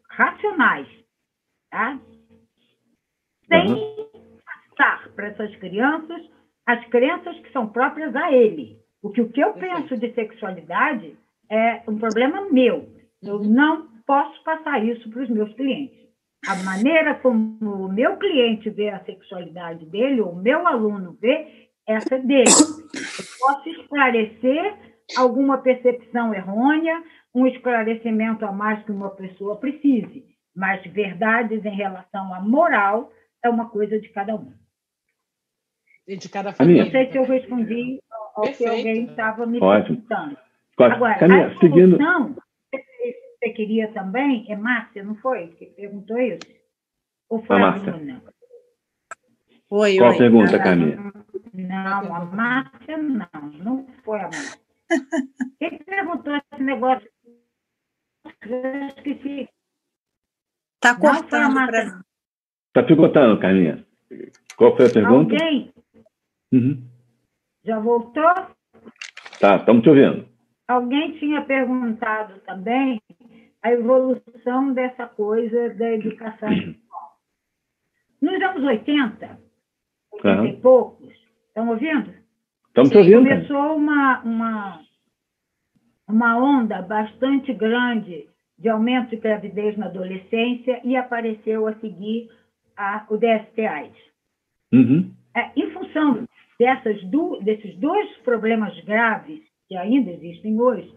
racionais, tá? Sem passar para essas crianças as crenças que são próprias a ele. Porque o que eu penso de sexualidade é um problema meu. Eu não posso passar isso para os meus clientes. A maneira como o meu cliente vê a sexualidade dele, ou o meu aluno vê, essa é dele. Eu posso esclarecer alguma percepção errônea, um esclarecimento a mais que uma pessoa precise, mas verdades em relação à moral é uma coisa de cada um. E de cada família. Não sei se eu respondi ao que alguém estava me perguntando. Agora, a solução, você queria também, é Márcia, não foi? Que perguntou isso? Ou foi a Bruna? Foi. Qual a pergunta, Caminha? Não, a Márcia não foi a Márcia. Quem perguntou esse negócio? Eu esqueci. Está cortando. Está picotando, Caminha. Qual foi a pergunta? Alguém? Já voltou? Tá, estamos te ouvindo. Alguém tinha perguntado também a evolução dessa coisa da educação sexual. Nos anos 80 e poucos, estão ouvindo? Estamos te ouvindo. Começou uma onda bastante grande de aumento de gravidez na adolescência e apareceu a seguir o DST-AIDS. Em função desses dois problemas graves que ainda existem hoje,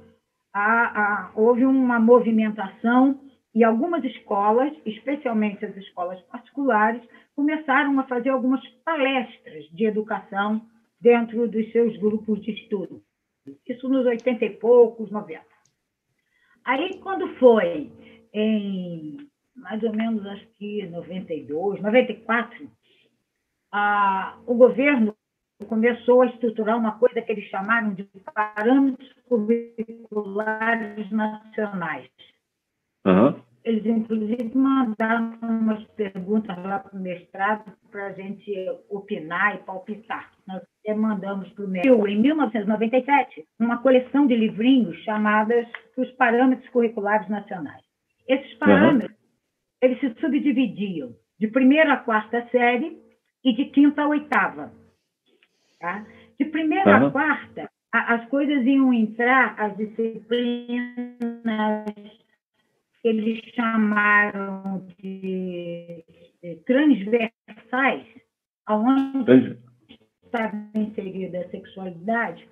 houve uma movimentação e algumas escolas, especialmente as escolas particulares, começaram a fazer algumas palestras de educação dentro dos seus grupos de estudo. Isso nos 80 e poucos, 90. Aí, quando foi em mais ou menos, acho que 92, 94, o governo começou a estruturar uma coisa que eles chamaram de parâmetros curriculares nacionais. Eles, inclusive, mandaram umas perguntas lá para o mestrado para a gente opinar e palpitar. Nós até mandamos para o mestrado. Em 1997, uma coleção de livrinhos chamadas Os Parâmetros Curriculares Nacionais. Esses parâmetros, eles se subdividiam de 1ª a 4ª série e de 5ª a 8ª. Tá? De 1ª a 4ª, as coisas iam entrar, as disciplinas que eles chamaram de transversais, onde estava inserida a sexualidade,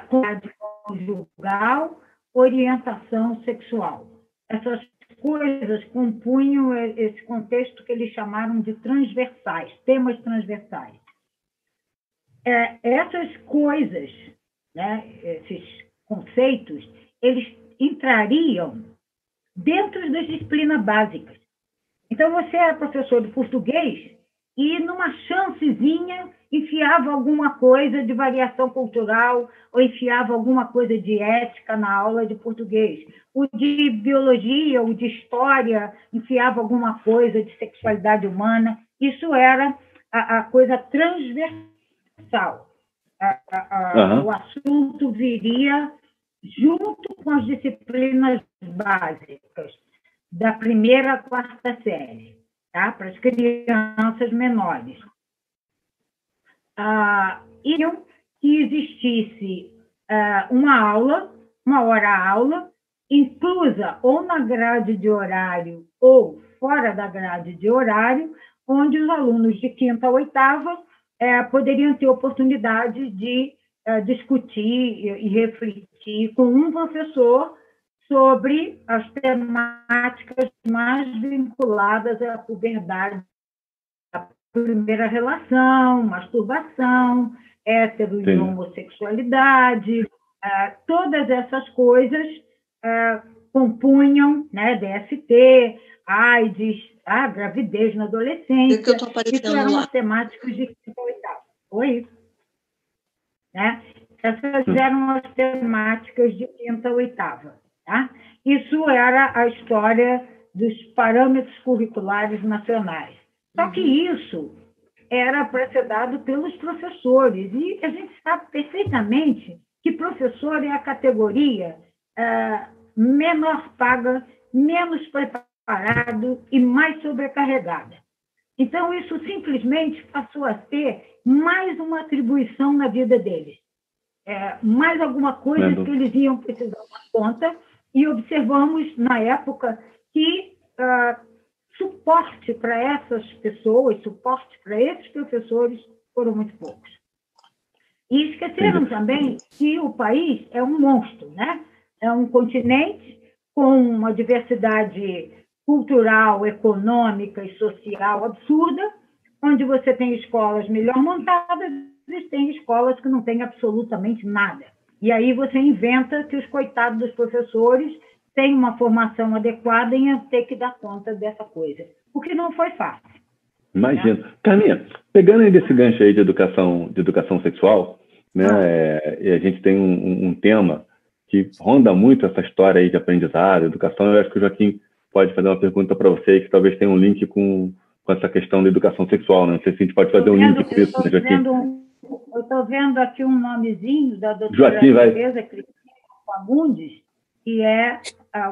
conjugal, orientação sexual. Essas coisas compunham esse contexto que eles chamaram de transversais, temas transversais. Essas coisas, né, esses conceitos, eles entrariam dentro das disciplinas básicas. Então, você era professor de português e, numa chancezinha, enfiava alguma coisa de variação cultural ou enfiava alguma coisa de ética na aula de português. O de biologia, o de história, enfiava alguma coisa de sexualidade humana. Isso era a coisa transversal. O assunto viria junto com as disciplinas básicas, da 1ª à 4ª série, tá? Para as crianças menores. E que existisse uma hora-aula, inclusa ou na grade de horário ou fora da grade de horário, onde os alunos de 5ª a 8ª poderiam ter oportunidade de discutir e refletir com um professor sobre as temáticas mais vinculadas à puberdade, a primeira relação, masturbação, hétero e homossexualidade, todas essas coisas compunham, né, DST, AIDS, gravidez na adolescência. Isso eram as temáticas de 5ª a 8ª. Oi? Né? Essas eram as temáticas de 5ª a 8ª. Tá? Isso era a história dos parâmetros curriculares nacionais. Só que isso era para ser dado pelos professores. E a gente sabe perfeitamente que professor é a categoria menor paga, menos preparado e mais sobrecarregada. Então, isso simplesmente passou a ser mais uma atribuição na vida deles. Mais alguma coisa que eles iam precisar dar conta, e observamos, na época, que suporte para essas pessoas, suporte para esses professores foram muito poucos. E esqueceram também que o país é um monstro, né? É um continente com uma diversidade cultural, econômica e social absurda, onde você tem escolas melhor montadas e tem escolas que não têm absolutamente nada. E aí você inventa que os coitados dos professores têm uma formação adequada em ter que dar conta dessa coisa, o que não foi fácil. Imagino. Né? Carminha, pegando aí desse gancho aí de educação sexual, né, e a gente tem um tema que ronda muito essa história aí de aprendizado, educação. Eu acho que o Joaquim pode fazer uma pergunta para você que talvez tenha um link com essa questão da educação sexual, né? Não sei se a gente pode fazer um link com isso, né, Joaquim? Eu estou vendo aqui um nomezinho da doutora Tereza Cristina Fagundes, que é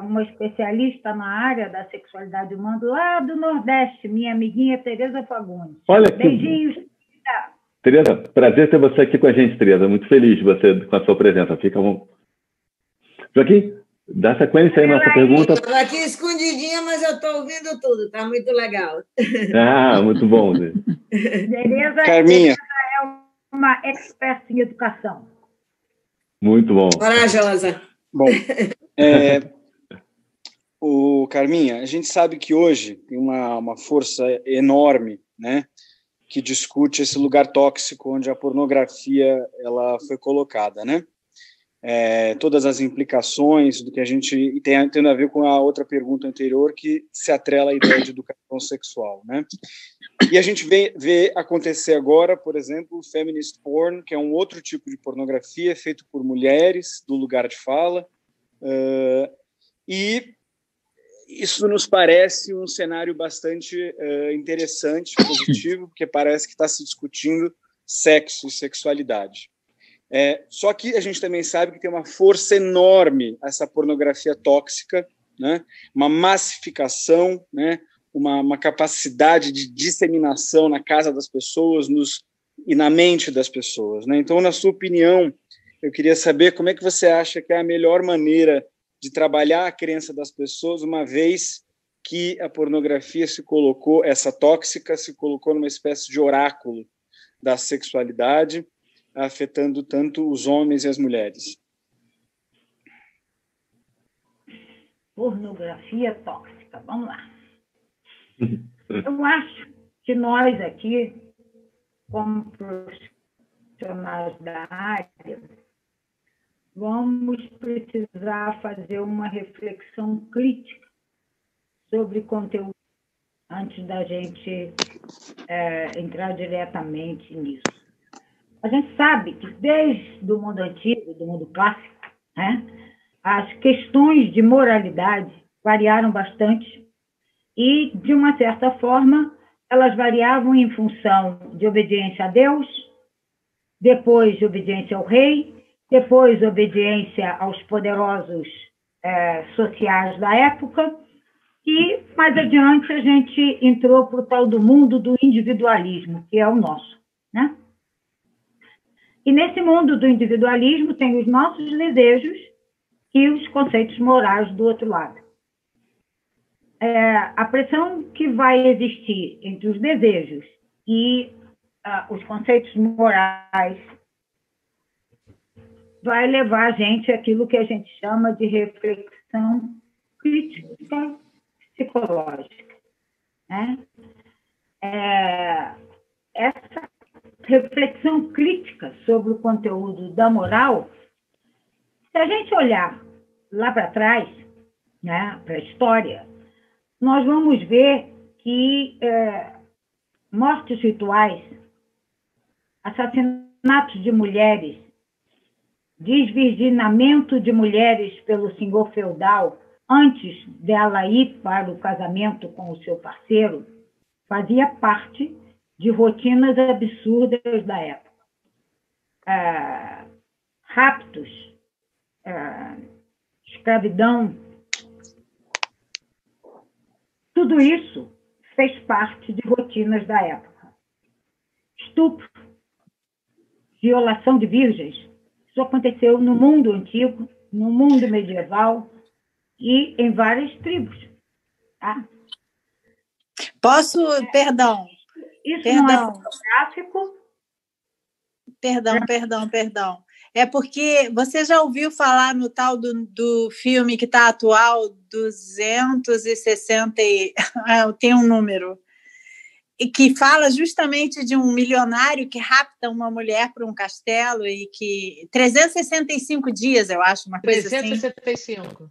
uma especialista na área da sexualidade humana lá do Nordeste, minha amiguinha Tereza Fagundes. Olha aqui. Beijinhos. Tereza, prazer ter você aqui com a gente, Tereza. Muito feliz de você com a sua presença. Fica bom. Joaquim, dá sequência aí na nossa pergunta. Estou aqui escondidinha, mas eu estou ouvindo tudo. Está muito legal. Muito bom. Tereza, Carminha. É uma expert em educação. Muito bom. Corajosa. Bom, Carminha, a gente sabe que hoje tem uma força enorme, né, que discute esse lugar tóxico onde a pornografia ela foi colocada, né? Todas as implicações do que a gente tem a ver com a outra pergunta anterior que se atrela à ideia de educação sexual, né? E a gente vê acontecer agora, por exemplo, o feminist porn, que é um outro tipo de pornografia feito por mulheres do lugar de fala, e isso nos parece um cenário bastante interessante, positivo, porque parece que está se discutindo sexo e sexualidade. Só que a gente também sabe que tem uma força enorme essa pornografia tóxica, né? Uma massificação, né? Uma capacidade de disseminação na casa das pessoas e na mente das pessoas, né? Então, na sua opinião, eu queria saber como é que você acha que é a melhor maneira de trabalhar a crença das pessoas, uma vez que a pornografia essa tóxica, se colocou numa espécie de oráculo da sexualidade, afetando tanto os homens e as mulheres. Pornografia tóxica, vamos lá. Eu acho que nós aqui, como profissionais da área, vamos precisar fazer uma reflexão crítica sobre conteúdo antes da gente entrar diretamente nisso. A gente sabe que desde o mundo antigo, do mundo clássico, né, as questões de moralidade variaram bastante e, de uma certa forma, elas variavam em função de obediência a Deus, depois de obediência ao rei, depois obediência aos poderosos sociais da época, e mais adiante a gente entrou para o tal do mundo do individualismo, que é o nosso, né? E nesse mundo do individualismo tem os nossos desejos e os conceitos morais do outro lado. A pressão que vai existir entre os desejos e os conceitos morais vai levar a gente àquilo que a gente chama de reflexão crítica psicológica, né? Essa reflexão crítica sobre o conteúdo da moral, se a gente olhar lá para trás, né, para a história, nós vamos ver que mortes rituais, assassinatos de mulheres, desvirginamento de mulheres pelo senhor feudal antes dela ir para o casamento com o seu parceiro, fazia parte de rotinas absurdas da época. Raptos, escravidão, tudo isso fez parte de rotinas da época. Estupro, violação de virgens, isso aconteceu no mundo antigo, no mundo medieval e em várias tribos. Tá? Posso, perdão. Isso perdão. não é pornográfico. Perdão. É porque você já ouviu falar no tal do filme que está atual, 260, tem um número, e que fala justamente de um milionário que rapta uma mulher para um castelo e que 365 dias, eu acho, uma coisa 365. Assim.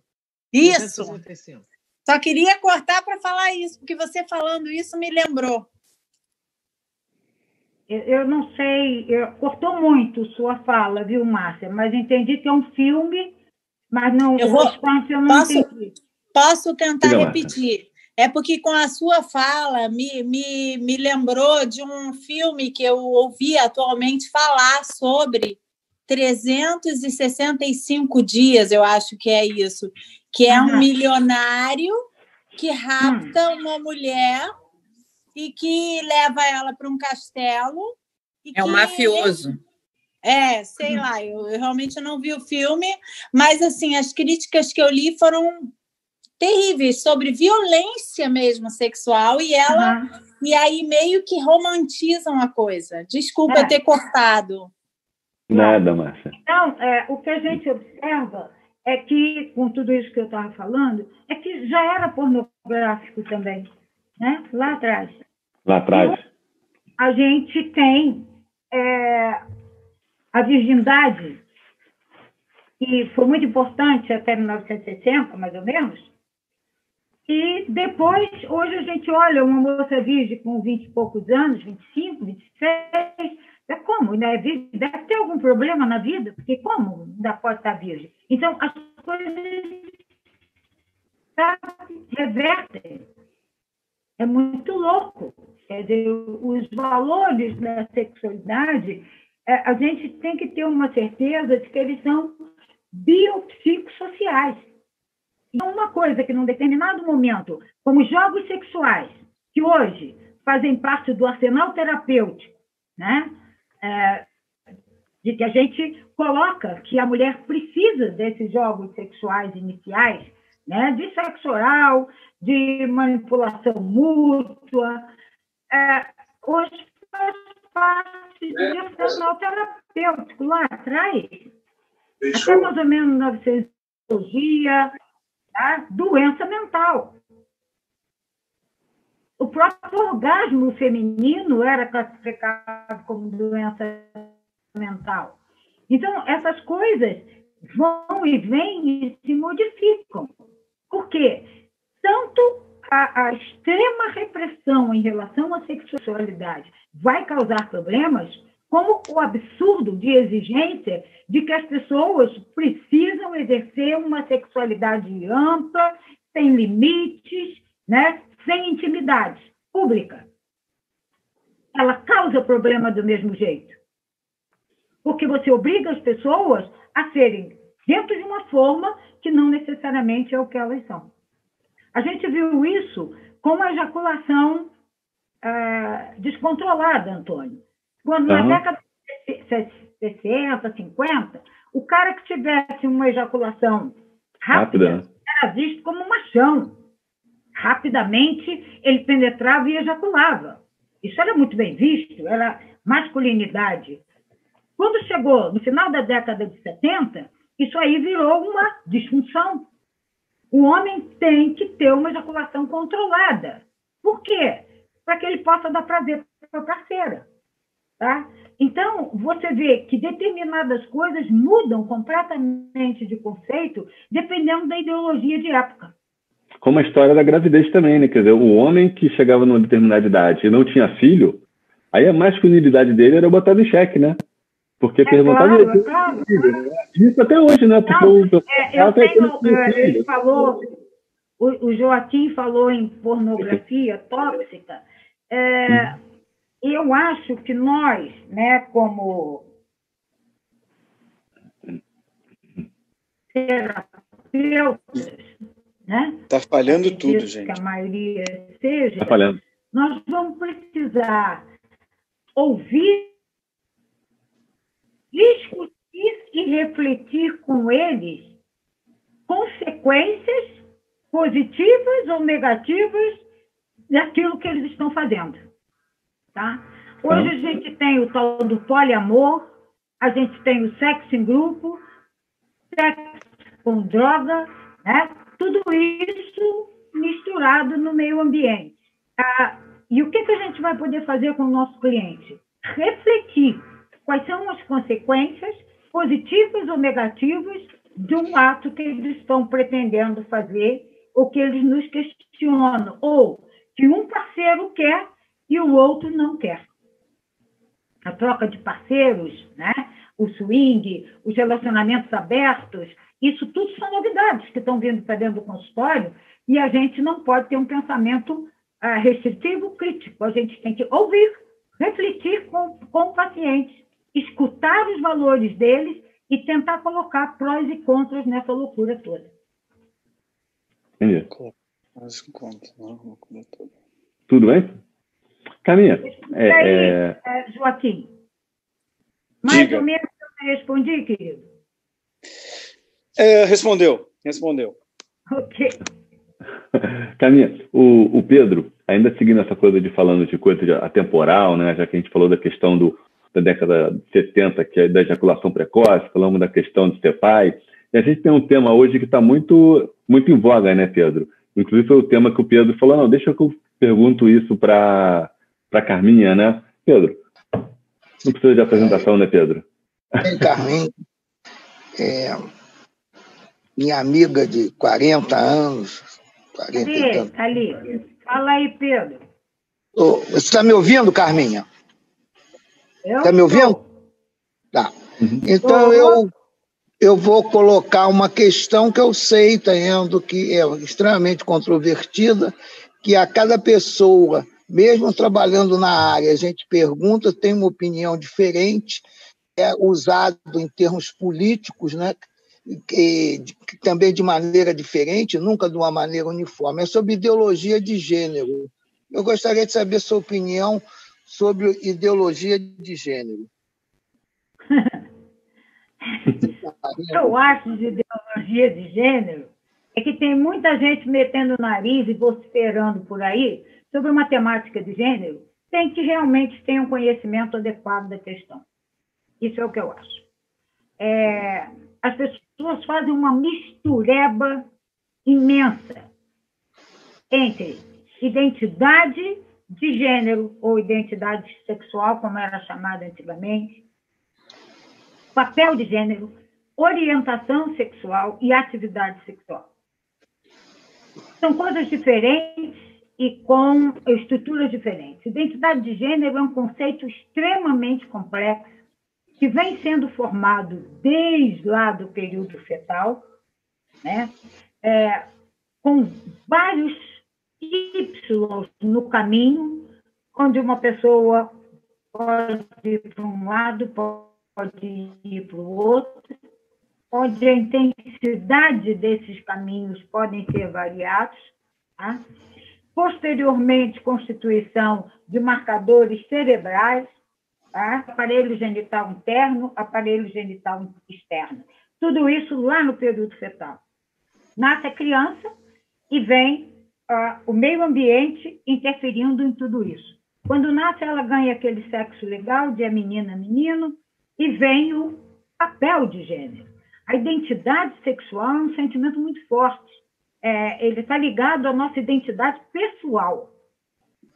Isso. 365. Só queria cortar para falar isso, porque você falando isso me lembrou. Eu não sei, cortou muito sua fala, viu, Márcia? Mas entendi que é um filme, mas não, eu não entendi. Posso tentar repetir. É porque com a sua fala me lembrou de um filme que eu ouvi atualmente falar sobre 365 dias, eu acho que é isso, que é um milionário que rapta uma mulher e que leva ela para um castelo. É um mafioso. Sei lá, eu realmente não vi o filme, mas assim, as críticas que eu li foram terríveis, sobre violência mesmo sexual, e aí meio que romantizam a coisa. Desculpa eu ter cortado. Nada, Márcia. Então, o que a gente observa é que, com tudo isso que eu estava falando, é que já era pornográfico também, né? Lá atrás. A gente tem a virgindade, que foi muito importante até 1960, mais ou menos, e depois, hoje a gente olha uma moça virgem com 20 e poucos anos, 25, 26, como? Né? Deve ter algum problema na vida, porque como ainda pode estar virgem? Então, as coisas revertem. É muito louco. Quer dizer, os valores da sexualidade, a gente tem que ter uma certeza de que eles são biopsicossociais. Então, uma coisa que, num determinado momento, como jogos sexuais, que hoje fazem parte do arsenal terapêutico, né? De que a gente coloca que a mulher precisa desses jogos sexuais iniciais, né? De sexo oral, de manipulação mútua, hoje faz parte do arsenal terapêutico lá atrás, até mais ou menos 1900, tá? Doença mental. O próprio orgasmo feminino era classificado como doença mental. Então, essas coisas vão e vêm e se modificam. Por quê? Tanto a extrema repressão em relação à sexualidade vai causar problemas, como o absurdo de exigência de que as pessoas precisam exercer uma sexualidade ampla, sem limites, né? Sem intimidade pública. Ela causa problema do mesmo jeito. Porque você obriga as pessoas a serem dentro de uma forma que não necessariamente é o que elas são. A gente viu isso com a ejaculação descontrolada, Antônio. Quando na década de 60, 50, o cara que tivesse uma ejaculação rápida era visto como um machão. Rapidamente, ele penetrava e ejaculava. Isso era muito bem visto, era masculinidade. Quando chegou no final da década de 70, isso aí virou uma disfunção. O homem tem que ter uma ejaculação controlada. Por quê? Para que ele possa dar prazer para a parceira. Tá? Então, você vê que determinadas coisas mudam completamente de conceito dependendo da ideologia de época. Como a história da gravidez também, né? Quer dizer, o homem que chegava numa determinada idade e não tinha filho, aí a masculinidade dele era botada em xeque, né? Porque perguntava... Claro. Isso até hoje, né? Porque ele falou, o Joaquim falou em pornografia tóxica. Eu acho que nós, né, como terapeutas, né? Tá falhando tudo, gente. Que a maioria seja. Tá falhando. nós vamos precisar ouvir, discutir e refletir com eles consequências positivas ou negativas daquilo que eles estão fazendo. Tá? Hoje a gente tem o tal do poliamor, a gente tem o sexo em grupo, sexo com droga, né? Tudo isso misturado no meio ambiente. E o que a gente vai poder fazer com o nosso cliente? Refletir quais são as consequências positivas ou negativas de um ato que eles estão pretendendo fazer ou que eles nos questionam, ou que um parceiro quer e o outro não quer. A troca de parceiros, né? O swing, os relacionamentos abertos, isso tudo são novidades que estão vindo para dentro do consultório e a gente não pode ter um pensamento restritivo, crítico. A gente tem que ouvir, refletir com o paciente, escutar os valores deles e tentar colocar prós e contras nessa loucura toda. Entendi. Tudo bem? Carminha. Joaquim, mais ou menos eu respondi, querido? Respondeu. Ok. Carminha, o Pedro, ainda seguindo essa coisa de falando de coisa atemporal, né, já que a gente falou da questão da década de 70, que é da ejaculação precoce, falamos da questão de ser pai, e a gente tem um tema hoje que está muito, muito em voga, né, Pedro? Inclusive foi o tema que o Pedro falou, não, deixa que eu pergunto isso para Carminha, né? Pedro, não precisa de apresentação, né, Pedro? Carminha, minha amiga de 40 anos, 40 e tantos. Ali. Fala aí, Pedro. Você está me ouvindo, Carminha? Está me ouvindo? Tá. Então, eu vou colocar uma questão que eu sei, tendo, que é extremamente controvertida, que a cada pessoa, mesmo trabalhando na área, a gente pergunta, tem uma opinião diferente, é usado em termos políticos, né? Que também de maneira diferente, nunca de uma maneira uniforme. É sobre ideologia de gênero. Eu gostaria de saber sua opinião sobre ideologia de gênero. Eu acho de ideologia de gênero é que tem muita gente metendo o nariz e vociferando por aí sobre uma temática de gênero, tem que realmente ter um conhecimento adequado da questão. Isso é o que eu acho. As pessoas fazem uma mistureba imensa entre identidade de gênero ou identidade sexual, como era chamada antigamente, papel de gênero, orientação sexual e atividade sexual. São coisas diferentes e com estruturas diferentes. Identidade de gênero é um conceito extremamente complexo que vem sendo formado desde lá do período fetal, né? Com vários Y no caminho, onde uma pessoa pode ir para um lado, pode ir para o outro, onde a intensidade desses caminhos podem ser variados. Tá? Posteriormente, constituição de marcadores cerebrais, tá? Aparelho genital interno, aparelho genital externo. Tudo isso lá no período fetal. Nasce a criança e vem o meio ambiente interferindo em tudo isso. Quando nasce, ela ganha aquele sexo legal de menina, menino, e vem o papel de gênero. A identidade sexual é um sentimento muito forte. Ele está ligado à nossa identidade pessoal.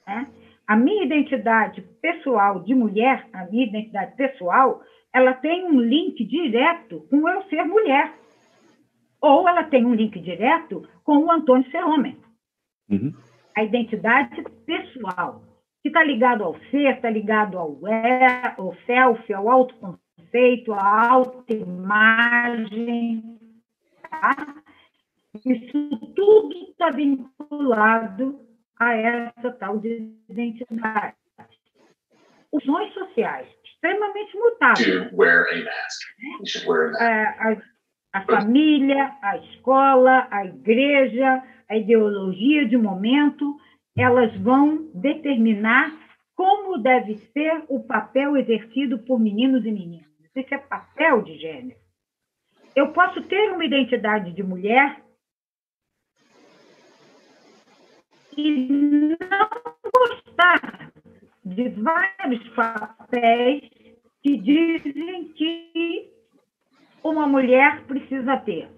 Né? A minha identidade pessoal de mulher, a minha identidade pessoal, ela tem um link direto com eu ser mulher. Ou ela tem um link direto com o Antônio ser homem. Uhum. A identidade pessoal, que está ligado ao ser, está ligado ao self, ao autoconceito, à autoimagem. Tá? Isso tudo está vinculado a essa tal de identidade. Os funções sociais, extremamente mutáveis. A família, a escola, a igreja, a ideologia de momento, elas vão determinar como deve ser o papel exercido por meninos e meninas. Isso é papel de gênero. Eu posso ter uma identidade de mulher e não gostar de vários papéis que dizem que uma mulher precisa ter.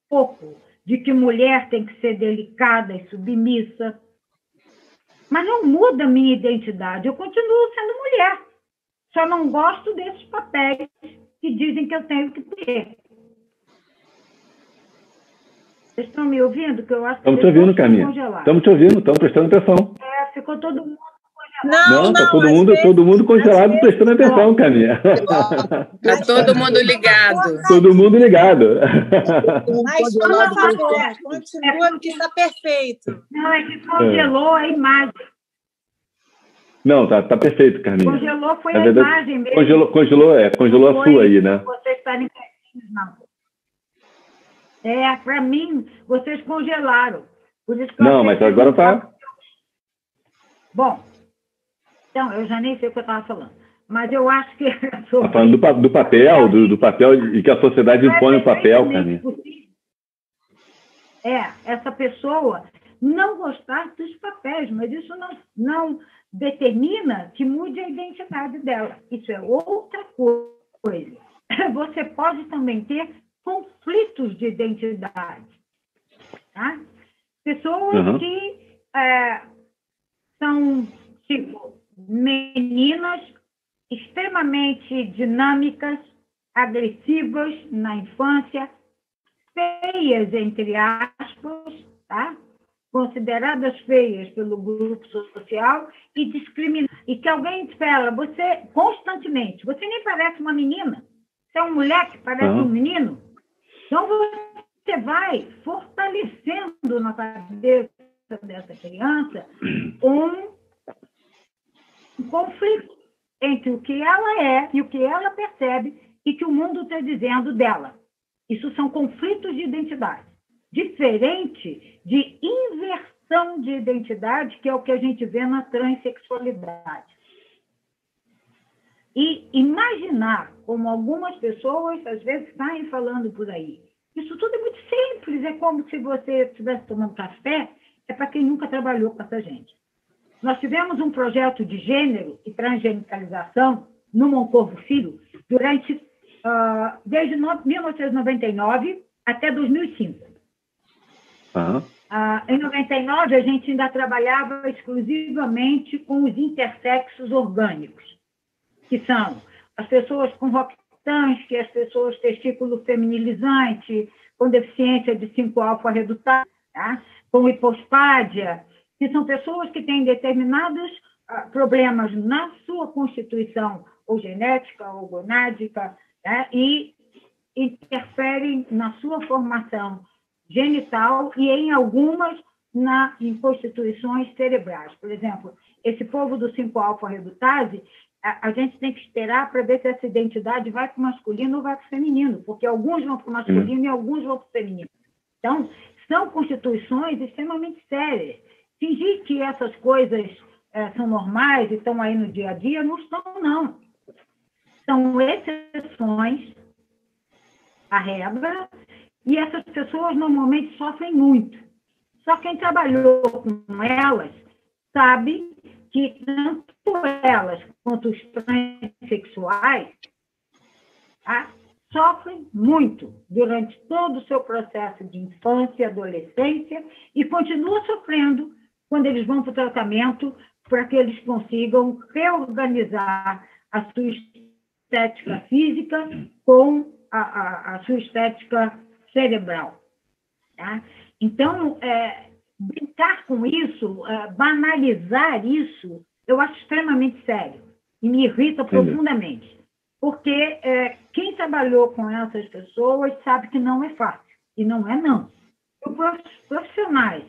Pouco de que mulher tem que ser delicada e submissa. Mas não muda a minha identidade. Eu continuo sendo mulher. Só não gosto desses papéis que dizem que eu tenho que ter. Vocês estão me ouvindo? Que eu acho que estamos te ouvindo, Carminha. Estamos te ouvindo, estamos prestando atenção. Ficou todo mundo congelado. Não, está todo mundo congelado prestando atenção, Carminha. Está todo mundo ligado. Todo mundo ligado. Mas, por favor, continua, porque está perfeito. Não, é que congelou a imagem. Não, tá perfeito, Carminha. Congelou foi a imagem Congelou mesmo. Congelou a sua aí, né? Vocês estarem pertinhos, não. Para mim, vocês congelaram. Por isso que não, mas agora está... Bom, então, eu já nem sei o que eu estava falando. Mas eu acho que... Está falando do papel e que a sociedade impõe o papel, Carminha. Essa pessoa não gostar dos papéis, mas isso não determina que mude a identidade dela. Isso é outra coisa. Você pode também ter conflitos de identidade. Tá? Pessoas que são, tipo, meninas extremamente dinâmicas, agressivas na infância, feias, entre aspas, tá? Consideradas feias pelo grupo social e discriminadas. E que alguém fala, você, constantemente, você nem parece uma menina, você é um moleque, parece um menino. Então, você vai fortalecendo na cabeça dessa criança um conflito entre o que ela é e o que ela percebe e que o mundo está dizendo dela. Isso são conflitos de identidade. Diferente de inversão de identidade, que é o que a gente vê na transexualidade. E imaginar como algumas pessoas, às vezes, saem falando por aí. Isso tudo é muito simples, é como se você estivesse tomando café, é para quem nunca trabalhou com essa gente. Nós tivemos um projeto de gênero e transgenicalização no Moncorvo Filho desde 1999 até 2005. Em 99, a gente ainda trabalhava exclusivamente com os intersexos orgânicos, que são as pessoas com roctância, as pessoas testículo feminilizante, com deficiência de 5-alfa-redutase, tá? Com hipospádia, que são pessoas que têm determinados problemas na sua constituição, ou genética, ou gonádica, né? E interferem na sua formação genital e em algumas em constituições cerebrais. Por exemplo, esse povo do 5-alfa-redutase, a gente tem que esperar para ver se essa identidade vai para o masculino ou vai para o feminino, porque alguns vão para o masculino e alguns vão para o feminino. Então, são constituições extremamente sérias. Fingir que essas coisas são normais e estão aí no dia a dia, não estão, não. São exceções à regra, e essas pessoas normalmente sofrem muito. Só quem trabalhou com elas sabe que tanto elas quanto os transexuais sofrem muito durante todo o seu processo de infância, adolescência, e continuam sofrendo quando eles vão para o tratamento para que eles consigam reorganizar a sua estética física com a sua estética cerebral. Tá? Então, brincar com isso, banalizar isso, eu acho extremamente sério e me irrita profundamente, porque quem trabalhou com essas pessoas sabe que não é fácil, e não é não. Os profissionais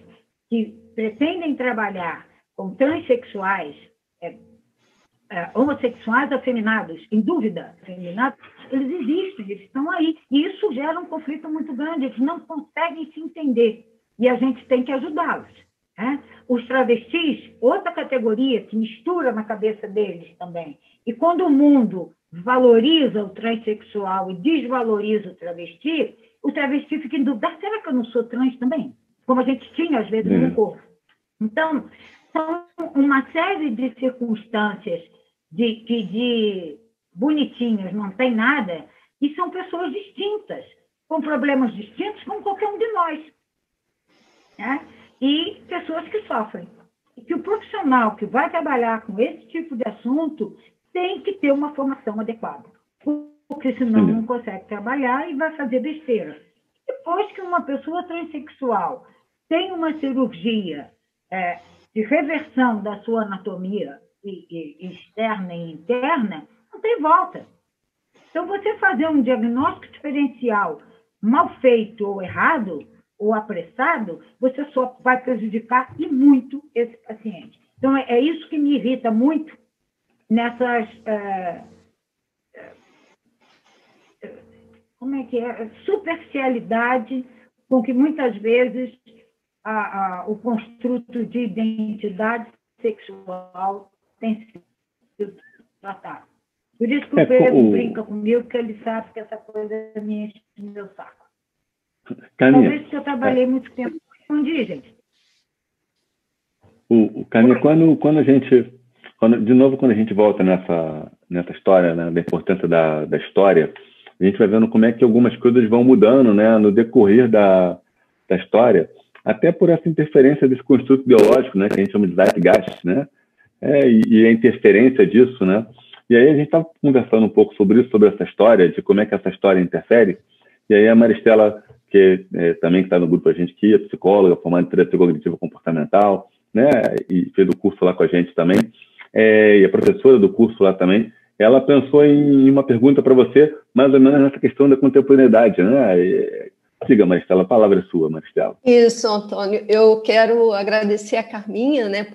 que pretendem trabalhar com transexuais, homossexuais afeminados, em dúvida, afeminados, eles existem, eles estão aí. E isso gera um conflito muito grande, eles não conseguem se entender. E a gente tem que ajudá-los. Né? Os travestis, outra categoria que mistura na cabeça deles também. E quando o mundo valoriza o transexual e desvaloriza o travesti fica em dúvida, será que eu não sou trans também? Como a gente tinha, às vezes, no corpo. Então, são uma série de circunstâncias que de bonitinhas não tem nada, e são pessoas distintas, com problemas distintos como qualquer um de nós. Né? E pessoas que sofrem. E que o profissional que vai trabalhar com esse tipo de assunto tem que ter uma formação adequada, porque senão não consegue trabalhar e vai fazer besteira. Depois que uma pessoa transexual tem uma cirurgia de reversão da sua anatomia externa e interna, não tem volta. Então, você fazer um diagnóstico diferencial mal feito ou errado, ou apressado, você só vai prejudicar e muito esse paciente. Então, é isso que me irrita muito nessas... como é que é? Superficialidade com que, muitas vezes, o construto de identidade sexual tem sido tratado. Por isso que o Pedro brinca comigo, porque ele sabe que essa coisa me enche no meu saco. Caminha, talvez porque eu trabalhei muito tempo com indígenas. Caminha, quando a gente... de novo, quando a gente volta nessa história, né, da importância da história, a gente vai vendo como é que algumas coisas vão mudando, né, no decorrer da história, até por essa interferência desse construto biológico, né, que a gente chama de zeitgeist, né, e a interferência disso, né. E aí a gente estava conversando um pouco sobre isso, sobre essa história, de como é que essa história interfere, e aí a Maristela, que também está no grupo a gente aqui, é psicóloga, formada em terapia cognitiva comportamental, né, e fez o curso lá com a gente também, e a professora do curso lá também, ela pensou em uma pergunta para você, mais ou menos nessa questão da contemporaneidade, né? Siga, Maristela, a palavra é sua, Maristela. Isso, Antônio. Eu quero agradecer a Carminha, né,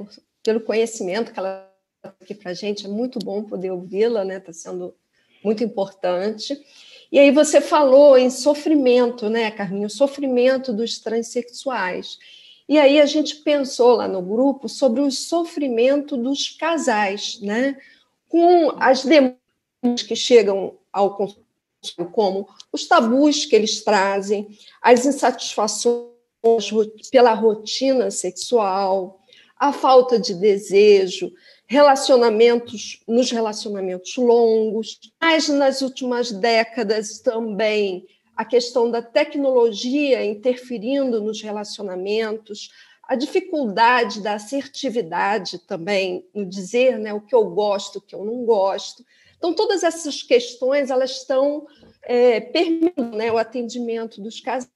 pelo conhecimento que ela está aqui para a gente. É muito bom poder ouvi-la, né? Está sendo muito importante. E aí você falou em sofrimento, né, Carminha? O sofrimento dos transexuais. E aí a gente pensou lá no grupo sobre o sofrimento dos casais, né? Com as demandas que chegam ao consultório, como os tabus que eles trazem, as insatisfações pela rotina sexual, a falta de desejo, nos relacionamentos longos, mas nas últimas décadas também a questão da tecnologia interferindo nos relacionamentos, a dificuldade da assertividade também, no dizer, né, o que eu gosto, o que eu não gosto. Então, todas essas questões elas estão permitindo, né, o atendimento dos casais.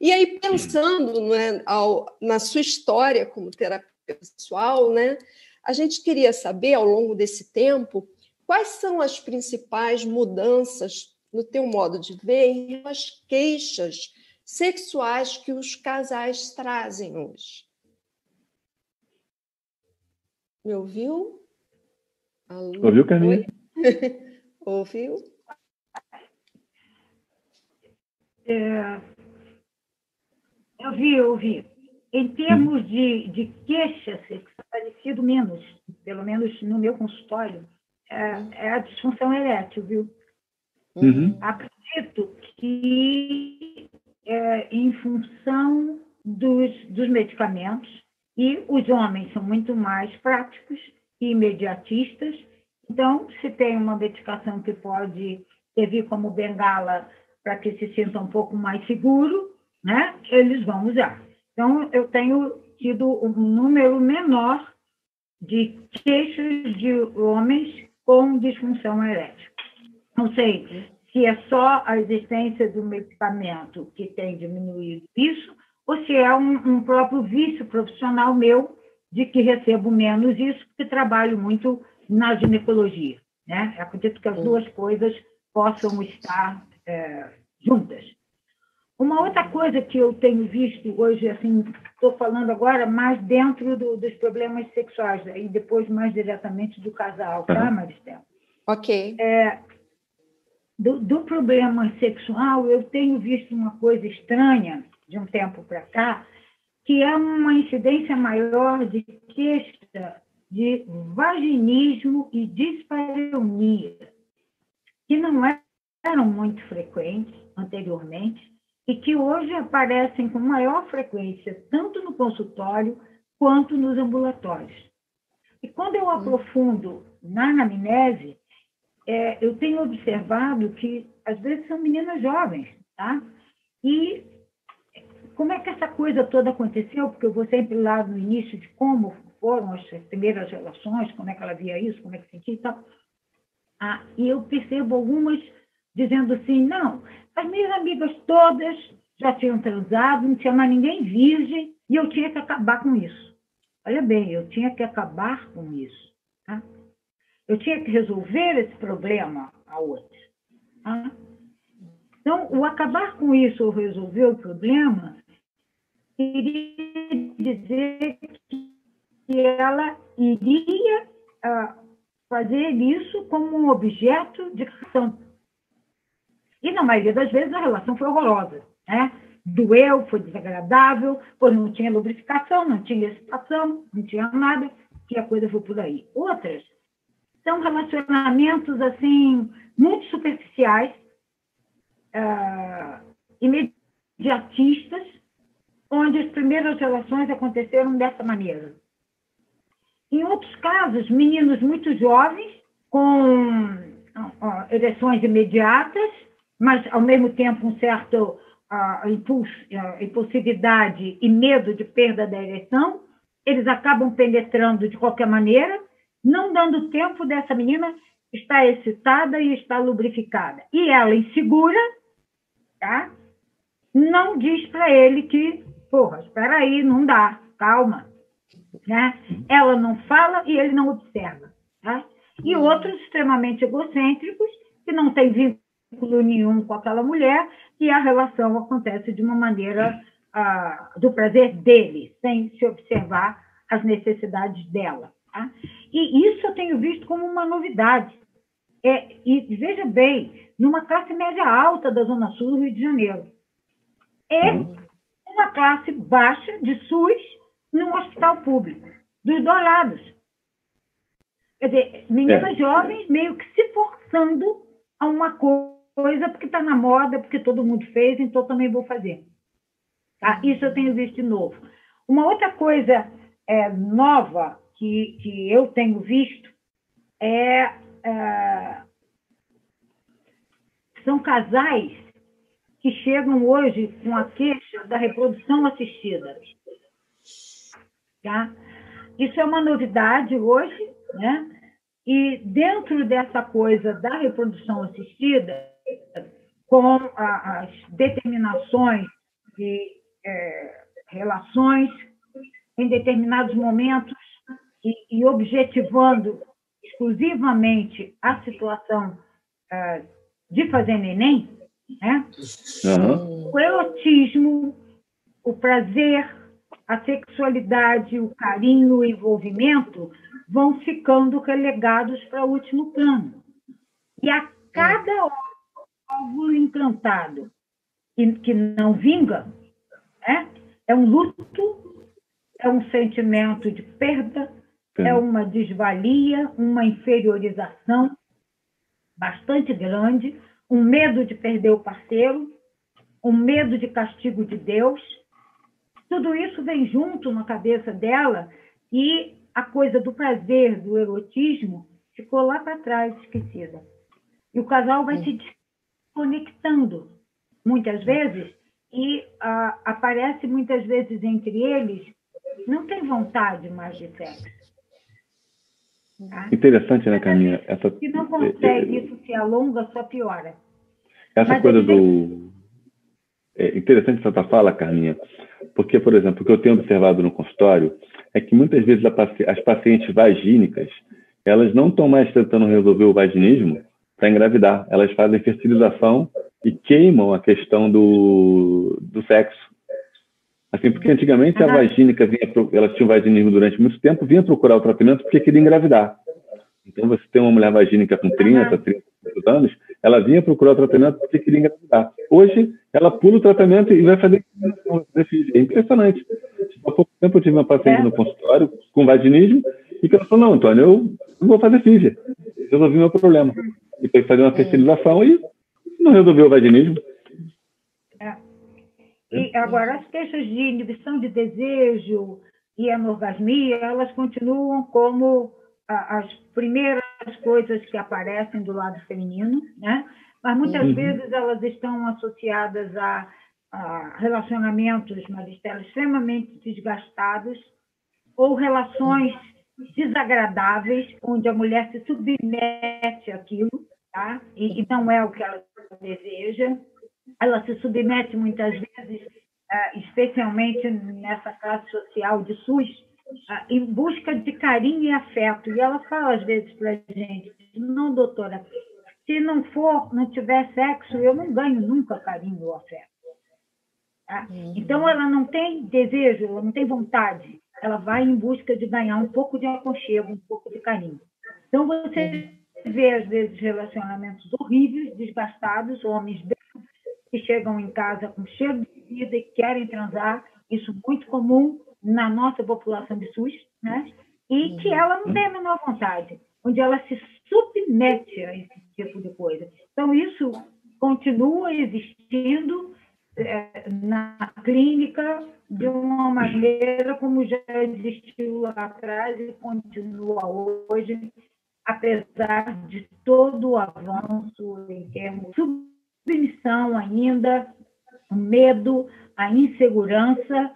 E aí, pensando, né, na sua história como terapeuta sexual, né, a gente queria saber, ao longo desse tempo, quais são as principais mudanças, no teu modo de ver, em as queixas sexuais que os casais trazem hoje. Me ouviu? Alô? Ouviu, Carminha? Ouviu? Ouvi. Em termos de queixa sexual, parecido menos, pelo menos no meu consultório, é a disfunção erétil, viu? Acredito que em função dos medicamentos, e os homens são muito mais práticos e imediatistas, então, se tem uma medicação que pode servir como bengala para que se sinta um pouco mais seguro, né, eles vão usar. Então, eu tenho tido um número menor de queixas de homens com disfunção erétil. Não sei se é só a existência do medicamento que tem diminuído isso, ou se é um próprio vício profissional meu de que recebo menos isso, porque trabalho muito na ginecologia, né? Eu acredito que as duas coisas possam estar juntas. Uma outra coisa que eu tenho visto hoje, assim, estou falando agora mais dentro dos problemas sexuais, e depois mais diretamente do casal, tá, Maristela? Ok. Do problema sexual, eu tenho visto uma coisa estranha de um tempo para cá, que é uma incidência maior de queixa de vaginismo e dispareunia, que não eram muito frequentes anteriormente e que hoje aparecem com maior frequência, tanto no consultório quanto nos ambulatórios. E quando eu aprofundo na anamnese, eu tenho observado que, às vezes, são meninas jovens, tá? E como é que essa coisa toda aconteceu? Porque eu vou sempre lá no início de como foram as primeiras relações, como é que ela via isso, como é que sentia e tal. E eu percebo algumas dizendo assim, não, as minhas amigas todas já tinham transado, não tinha mais ninguém virgem, e eu tinha que acabar com isso. Olha bem, eu tinha que acabar com isso. Tá? Eu tinha que resolver esse problema a outra. Tá? Então, o acabar com isso ou resolver o problema queria dizer que ela iria fazer isso como um objeto de relação. E, na maioria das vezes, a relação foi horrorosa. Né? Doeu, foi desagradável, pois não tinha lubrificação, não tinha excitação, não tinha nada, e a coisa foi por aí. Outras são relacionamentos assim, muito superficiais, imediatistas, onde as primeiras relações aconteceram dessa maneira. Em outros casos, meninos muito jovens, com ereções imediatas, mas, ao mesmo tempo, um certo impulsividade e medo de perda da ereção, eles acabam penetrando de qualquer maneira, não dando tempo dessa menina estar excitada e estar lubrificada. E ela, insegura, tá? Não diz para ele que, porra, espera aí, não dá, calma. Né? Ela não fala e ele não observa. Tá? E outros extremamente egocêntricos, que não têm vínculo nenhum com aquela mulher, e a relação acontece de uma maneira do prazer dele, sem se observar as necessidades dela. Tá? E isso eu tenho visto como uma novidade. E veja bem, numa classe média alta da Zona Sul do Rio de Janeiro. É uma classe baixa de SUS num hospital público, dos dois lados. Quer dizer, meninas jovens meio que se forçando a uma coisa porque está na moda, porque todo mundo fez, então também vou fazer. Tá? Isso eu tenho visto de novo. Uma outra coisa nova que eu tenho visto são casais que chegam hoje com a queixa da reprodução assistida. Tá? Isso é uma novidade hoje, né? E dentro dessa coisa da reprodução assistida, com as determinações de relações em determinados momentos e objetivando exclusivamente a situação de fazer neném, né? O erotismo, o prazer, a sexualidade, o carinho, o envolvimento vão ficando relegados para o último plano. E a cada óvulo implantado que não vinga, né, é um luto, é um sentimento de perda, é uma desvalia, uma inferiorização bastante grande, um medo de perder o parceiro, um medo de castigo de Deus. Tudo isso vem junto na cabeça dela e a coisa do prazer, do erotismo, ficou lá para trás, esquecida. E o casal vai se desconectando, muitas vezes, e aparece muitas vezes entre eles, não tem vontade mais de sexo. Tá? Interessante, né, Carminha? Se não consegue, isso se alonga, só piora. Essa coisa do... É interessante essa tua fala, Carminha, porque, por exemplo, o que eu tenho observado no consultório é que muitas vezes as pacientes vagínicas, elas não estão mais tentando resolver o vaginismo para engravidar. Elas fazem fertilização e queimam a questão do sexo. Assim, porque antigamente a vagínica ela tinha o vaginismo durante muito tempo, vinha procurar o tratamento porque queria engravidar. Então, você tem uma mulher vagínica com 30 anos, ela vinha procurar o tratamento porque queria engravidar. Hoje, ela pula o tratamento e vai fazer filho. É impressionante. Há pouco tempo eu tive uma paciente no consultório com vaginismo e que ela falou, não, Antônio, eu não vou fazer FIV. Resolvi meu problema. E foi fazer uma fertilização e não resolveu o vaginismo. E agora, as queixas de inibição de desejo e anorgasmia, elas continuam como as primeiras coisas que aparecem do lado feminino, né? Mas muitas vezes elas estão associadas a relacionamentos, Maristela, extremamente desgastados ou relações desagradáveis, onde a mulher se submete àquilo, tá? E não é o que ela deseja. Ela se submete muitas vezes, especialmente nessa classe social de SUS, em busca de carinho e afeto. E ela fala às vezes para a gente, não, doutora, se não tiver sexo, eu não ganho nunca carinho ou afeto. Tá? Então, ela não tem desejo, ela não tem vontade, ela vai em busca de ganhar um pouco de aconchego, um pouco de carinho. Então, você vê, às vezes, relacionamentos horríveis, desgastados, homens que chegam em casa com cheiro de vida e querem transar, isso muito comum na nossa população de SUS, né? E que ela não tem a menor vontade, onde ela se submete a esse tipo de coisa. Então, isso continua existindo na clínica de uma maneira como já existiu lá atrás e continua hoje, apesar de todo o avanço em termos de submissão ainda, o medo, a insegurança,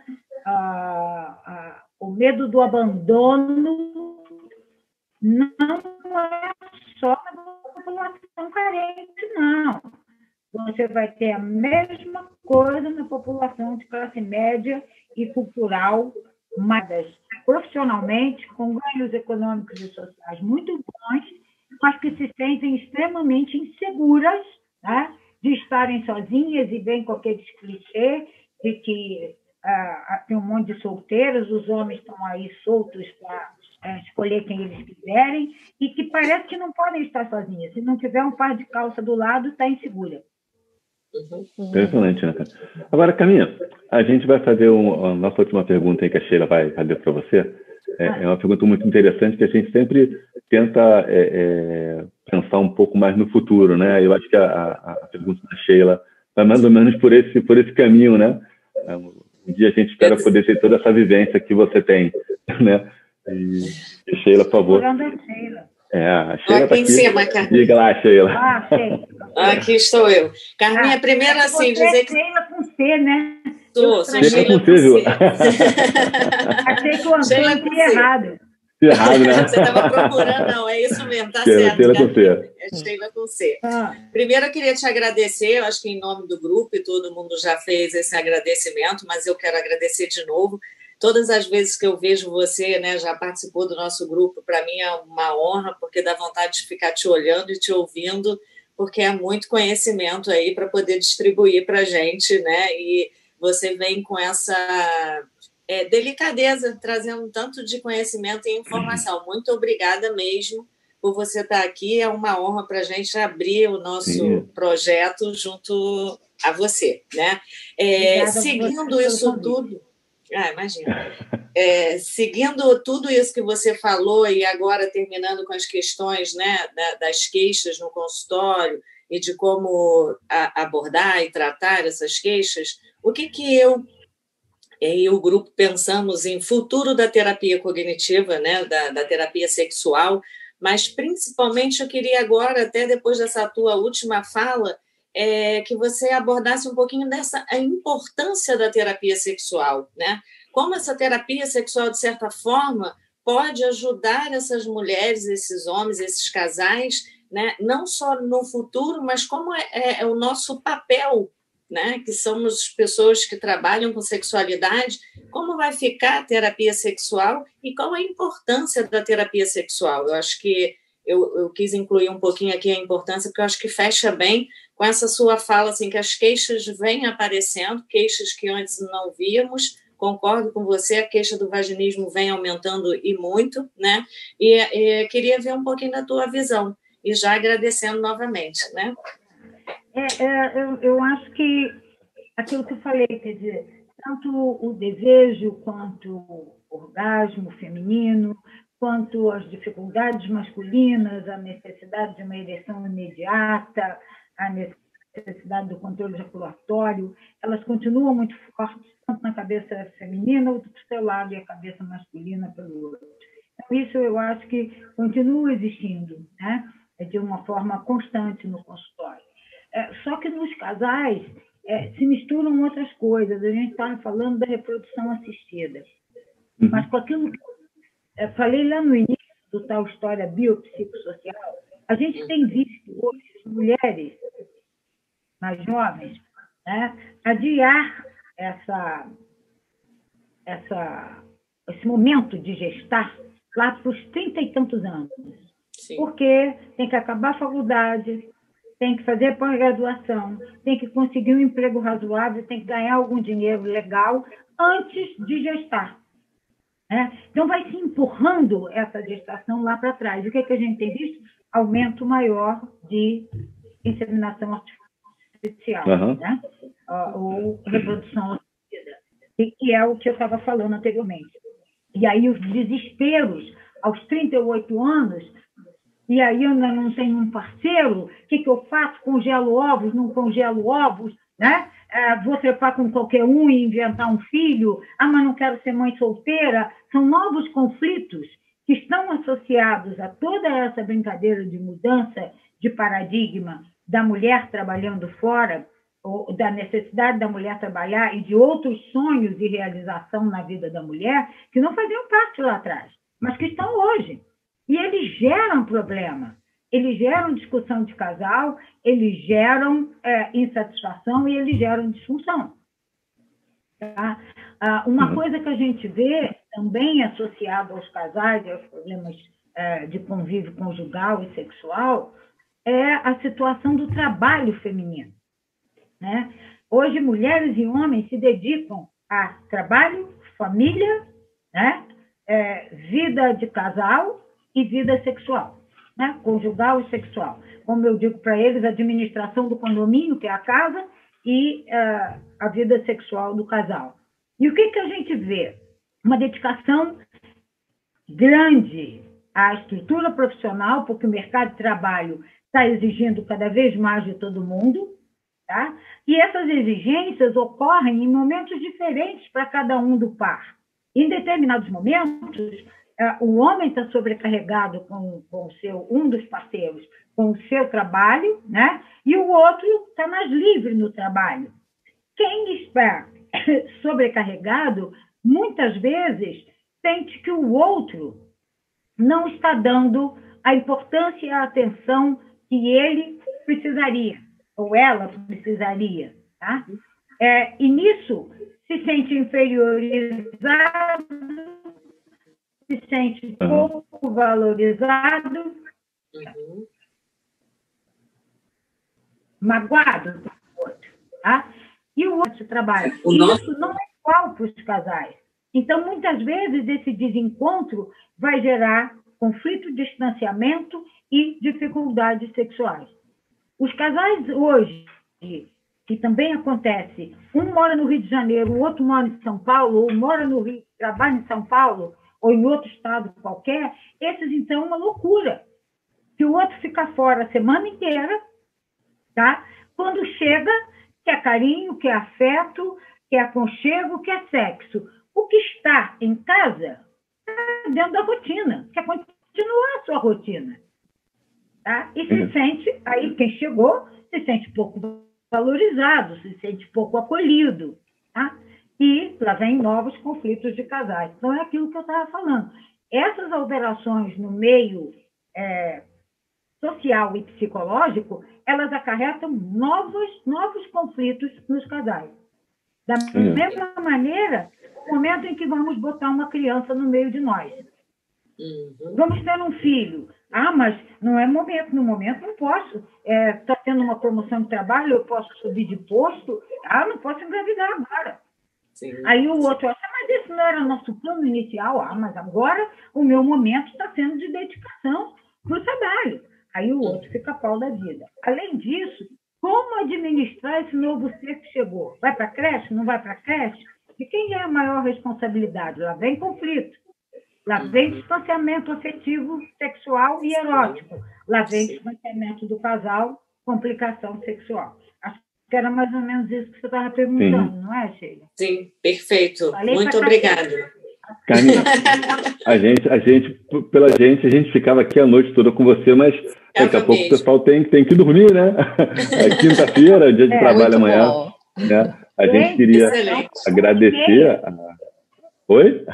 o medo do abandono, não é só na população carente, não. Você vai ter a mesma coisa na população de classe média e cultural, mas profissionalmente, com ganhos econômicos e sociais muito bons, mas que se sentem extremamente inseguras, né, de estarem sozinhas e vem com aqueles clichês de que tem um monte de solteiros, os homens estão aí soltos para escolher quem eles quiserem, e que parece que não podem estar sozinhas. Se não tiver um par de calça do lado, está insegura. Impressionante, né, cara? Agora, Caminha, a gente vai fazer a nossa última pergunta aí que a Sheila vai fazer para você. É uma pergunta muito interessante que a gente sempre tenta pensar um pouco mais no futuro, né? Eu acho que a pergunta da Sheila vai mais ou menos por esse caminho, né? Um dia a gente espera poder ter toda essa vivência que você tem, né? E Sheila, por favor. A Sheila aqui em cima, Carminha. Diga lá, Sheila. Aqui estou eu. Carminha, primeiro assim, dizer que... Sheila com C, né? Sou Sheila com C, viu? Achei que o Antônio tinha errado. Errado, né? Você estava procurando, não, é isso mesmo, tá certo. Sheila com C. É Sheila com C. Primeiro, eu queria te agradecer, eu acho que em nome do grupo, e todo mundo já fez esse agradecimento, mas eu quero agradecer de novo. Todas as vezes que eu vejo você, né, já participou do nosso grupo, para mim é uma honra, porque dá vontade de ficar te olhando e te ouvindo, porque é muito conhecimento aí para poder distribuir para a gente, né? E você vem com essa delicadeza, trazendo tanto de conhecimento e informação. Muito obrigada mesmo por você estar aqui. É uma honra para a gente abrir o nosso projeto junto a você, né? Seguindo isso tudo... imagina. Seguindo tudo isso que você falou e agora terminando com as questões, né, das queixas no consultório e de como abordar e tratar essas queixas, o que eu e o grupo pensamos em futuro da terapia cognitiva, né, da terapia sexual, mas principalmente eu queria agora, até depois dessa tua última fala, que você abordasse um pouquinho a importância da terapia sexual, né? Como essa terapia sexual, de certa forma, pode ajudar essas mulheres, esses homens, esses casais, né? Não só no futuro, mas como é o nosso papel, né? Que somos pessoas que trabalham com sexualidade, como vai ficar a terapia sexual e qual a importância da terapia sexual. Eu acho que eu quis incluir um pouquinho aqui a importância, porque eu acho que fecha bem com essa sua fala, assim, que as queixas vêm aparecendo, queixas que antes não víamos. Concordo com você, a queixa do vaginismo vem aumentando e muito, né? E queria ver um pouquinho da tua visão, e já agradecendo novamente, né? Eu acho que aquilo que eu falei, quer dizer, tanto o desejo quanto o orgasmo feminino, quanto as dificuldades masculinas, a necessidade de uma ereção imediata, a necessidade do controle ejaculatório, elas continuam muito fortes, tanto na cabeça feminina, ou do seu lado, e a cabeça masculina pelo outro. Então, isso eu acho que continua existindo, né? De uma forma constante no consultório. Só que nos casais se misturam outras coisas. A gente estava falando da reprodução assistida. Mas com aquilo que eu falei lá no início do tal história biopsicossocial, a gente tem visto hoje mulheres mais jovens, né, adiar esse momento de gestar lá para os 30 e tantos anos. Sim. Porque tem que acabar a faculdade, tem que fazer pós-graduação, tem que conseguir um emprego razoável, tem que ganhar algum dinheiro legal antes de gestar. Então, vai se empurrando essa gestação lá para trás. E o que a gente tem visto? Aumento maior de inseminação artificial, né? Ou reprodução assistida, que é o que eu estava falando anteriormente. E aí os desesperos aos 38 anos, e aí eu ainda não tenho um parceiro, o que eu faço? Congelo ovos, não congelo ovos, né? Vou trepar com qualquer um e inventar um filho, mas não quero ser mãe solteira. São novos conflitos que estão associados a toda essa brincadeira de mudança de paradigma da mulher trabalhando fora, ou da necessidade da mulher trabalhar e de outros sonhos de realização na vida da mulher que não faziam parte lá atrás, mas que estão hoje. E eles geram problema. Eles geram discussão de casal, eles geram insatisfação e eles geram disfunção. Tá? Uma coisa que a gente vê também associada aos casais e aos problemas de convívio conjugal e sexual é a situação do trabalho feminino. Né? Hoje, mulheres e homens se dedicam a trabalho, família, né? Vida de casal e vida sexual. Né? Conjugal e sexual. Como eu digo para eles, a administração do condomínio, que é a casa, e a vida sexual do casal. E o que a gente vê? Uma dedicação grande à estrutura profissional, porque o mercado de trabalho está exigindo cada vez mais de todo mundo, tá? E essas exigências ocorrem em momentos diferentes para cada um do par. Em determinados momentos, o homem está sobrecarregado com um dos parceiros, com o seu trabalho, né? E o outro está mais livre no trabalho. Quem está sobrecarregado, muitas vezes, sente que o outro não está dando a importância e a atenção que ele precisaria, ou ela precisaria. Tá? E nisso se sente inferiorizado, se sente pouco valorizado, magoado do outro. Tá? E o outro trabalho. Isso não é igual para os casais. Então, muitas vezes, esse desencontro vai gerar conflito, distanciamento e dificuldades sexuais. Os casais hoje, que também acontece, um mora no Rio de Janeiro, o outro mora em São Paulo, ou mora no Rio, trabalha em São Paulo, ou em outro estado qualquer, esses, então, é uma loucura. Se o outro fica fora a semana inteira, tá? Quando chega, quer carinho, quer afeto, quer aconchego, quer sexo. O que está em casa está dentro da rotina, quer continuar a sua rotina. Tá? E se sente, aí quem chegou, se sente pouco valorizado, se sente pouco acolhido. Tá? E lá vem novos conflitos de casais. Então, é aquilo que eu estava falando. Essas alterações no meio social e psicológico, elas acarretam novos conflitos nos casais. Da mesma maneira, no momento em que vamos botar uma criança no meio de nós. Vamos ter um filho. Mas não é momento. No momento não posso. Está tendo uma promoção de trabalho, eu posso subir de posto. Não posso engravidar agora. Sim. Aí o outro acha, mas esse não era nosso plano inicial. Mas agora o meu momento está sendo de dedicação para o trabalho. Aí o outro fica pau da vida. Além disso, como administrar esse novo ser que chegou? Vai para a creche? Não vai para a creche? De quem é a maior responsabilidade? Lá vem conflito. Lá vem distanciamento afetivo, sexual e erótico. Lá vem distanciamento do casal, complicação sexual. Acho que era mais ou menos isso que você estava perguntando, não é, Sheila? Sim, perfeito. Falei Muito pra obrigada. Carminha, a gente ficava aqui a noite toda com você, mas daqui a pouco o pessoal tem que dormir, né? É quinta-feira, dia de trabalho amanhã. Né? A gente queria agradecer. Oi?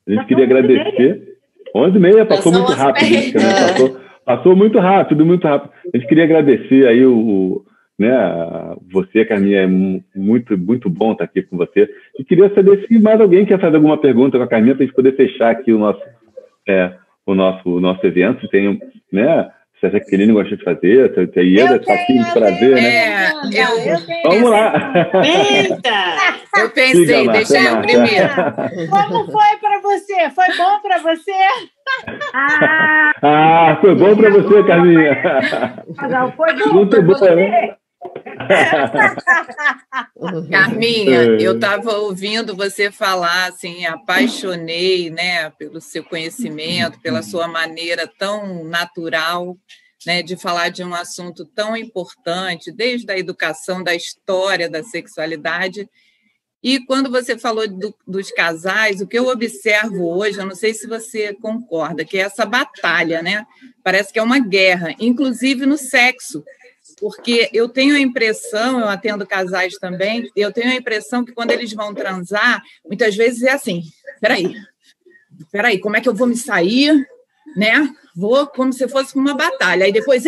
A gente queria agradecer. 11h30, passou muito rápido. Né? Passou muito rápido, muito rápido. A gente queria agradecer aí né, você, Carminha, é muito, muito bom estar aqui com você. E queria saber se mais alguém quer fazer alguma pergunta com a Carminha para a gente poder fechar aqui o nosso evento. Se tem, né, se a Jaqueline gosta de fazer, se a Ieda está aqui de prazer, né? Vamos lá! Eita! Eu pensei, deixa eu primeiro. Como foi para você? Foi bom para você? Foi bom para você, Carminha. Foi bom para você. Né? Carminha, eu estava ouvindo você falar, assim, apaixonei, né, pelo seu conhecimento, pela sua maneira tão natural, né, de falar de um assunto tão importante, desde a educação, da história da sexualidade. E quando você falou dos casais, o que eu observo hoje, eu não sei se você concorda, que é essa batalha, né? Parece que é uma guerra, inclusive no sexo. Porque eu tenho a impressão, eu atendo casais também, eu tenho a impressão que quando eles vão transar, muitas vezes é assim, peraí, como é que eu vou me sair, né? Vou como se fosse uma batalha, aí depois,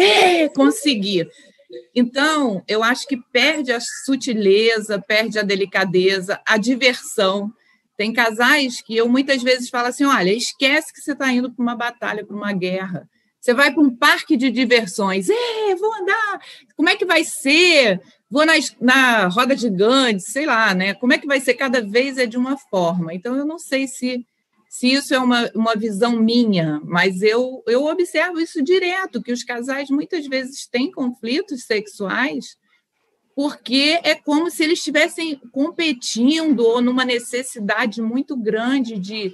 consegui. Então, eu acho que perde a sutileza, perde a delicadeza, a diversão. Tem casais que eu muitas vezes falo assim, olha, esquece que você está indo para uma batalha, para uma guerra. Você vai para um parque de diversões. Vou andar. Como é que vai ser? Vou na roda gigante, sei lá, né? Como é que vai ser? Cada vez é de uma forma. Então, eu não sei se isso é uma visão minha, mas eu observo isso direto, que os casais muitas vezes têm conflitos sexuais porque é como se eles estivessem competindo ou numa necessidade muito grande de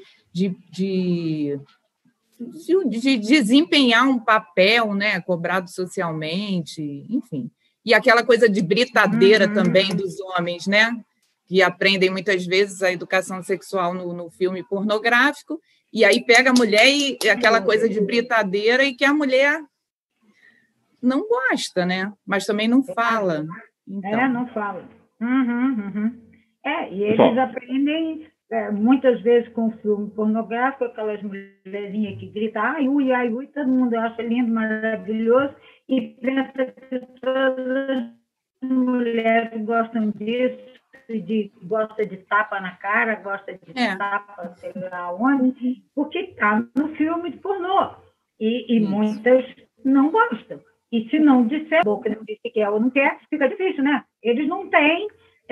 desempenhar um papel, né, cobrado socialmente, enfim. E aquela coisa de britadeira também dos homens, né, que aprendem muitas vezes a educação sexual no filme pornográfico, e aí pega a mulher e aquela coisa de britadeira e que a mulher não gosta, né, mas também não fala. Então. Não fala. E eles aprendem... muitas vezes com o filme pornográfico, aquelas mulherzinhas que gritam ai, ui, todo mundo acha lindo, maravilhoso, e pensa que todas as mulheres gostam disso, gosta de tapa na cara, gosta de tapa, sei lá onde, porque está no filme de pornô. E muitas não gostam. E se não disser, a boca não disse que quer ou não quer, fica difícil, né? Eles não têm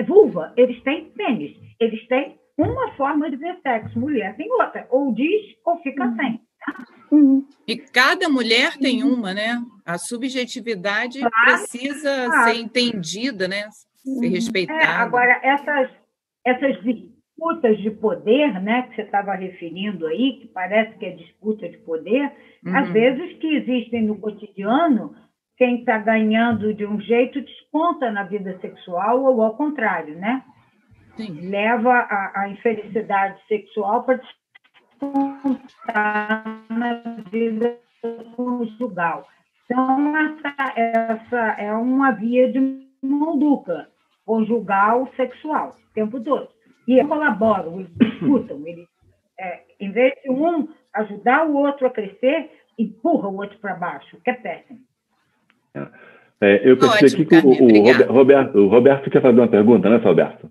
vulva, eles têm pênis, eles têm uma forma de ver sexo, mulher tem outra, ou diz ou fica sem. Tá? E cada mulher tem uma, né? A subjetividade precisa ser entendida, né? Ser respeitada. Agora, essas disputas de poder, né, que você estava referindo aí, que parece que é disputa de poder, às vezes que existem no cotidiano, quem está ganhando de um jeito desconta na vida sexual ou ao contrário, né? Sim. Leva a infelicidade sexual para descontar na vida conjugal. Então, essa é uma via de mão dupla, conjugal sexual, o tempo todo. E eles colaboram, eles disputam, eles, em vez de um ajudar o outro a crescer, empurra o outro para baixo, que é péssimo. Eu pensei aqui que o Roberto quer fazer uma pergunta, né, Roberto?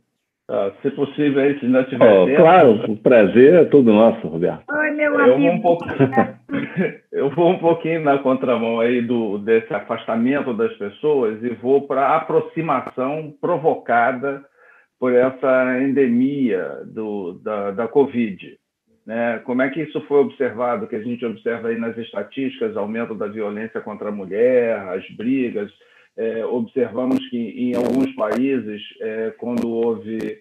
Se possível, aí, se não tiver tempo. Claro, o prazer é todo nosso, Roberto. Oi, meu amigo. Eu vou um pouquinho na contramão aí desse afastamento das pessoas e vou para a aproximação provocada por essa endemia da Covid. Né? Como é que isso foi observado, que a gente observa aí nas estatísticas, aumento da violência contra a mulher, as brigas. Observamos que em alguns países, quando houve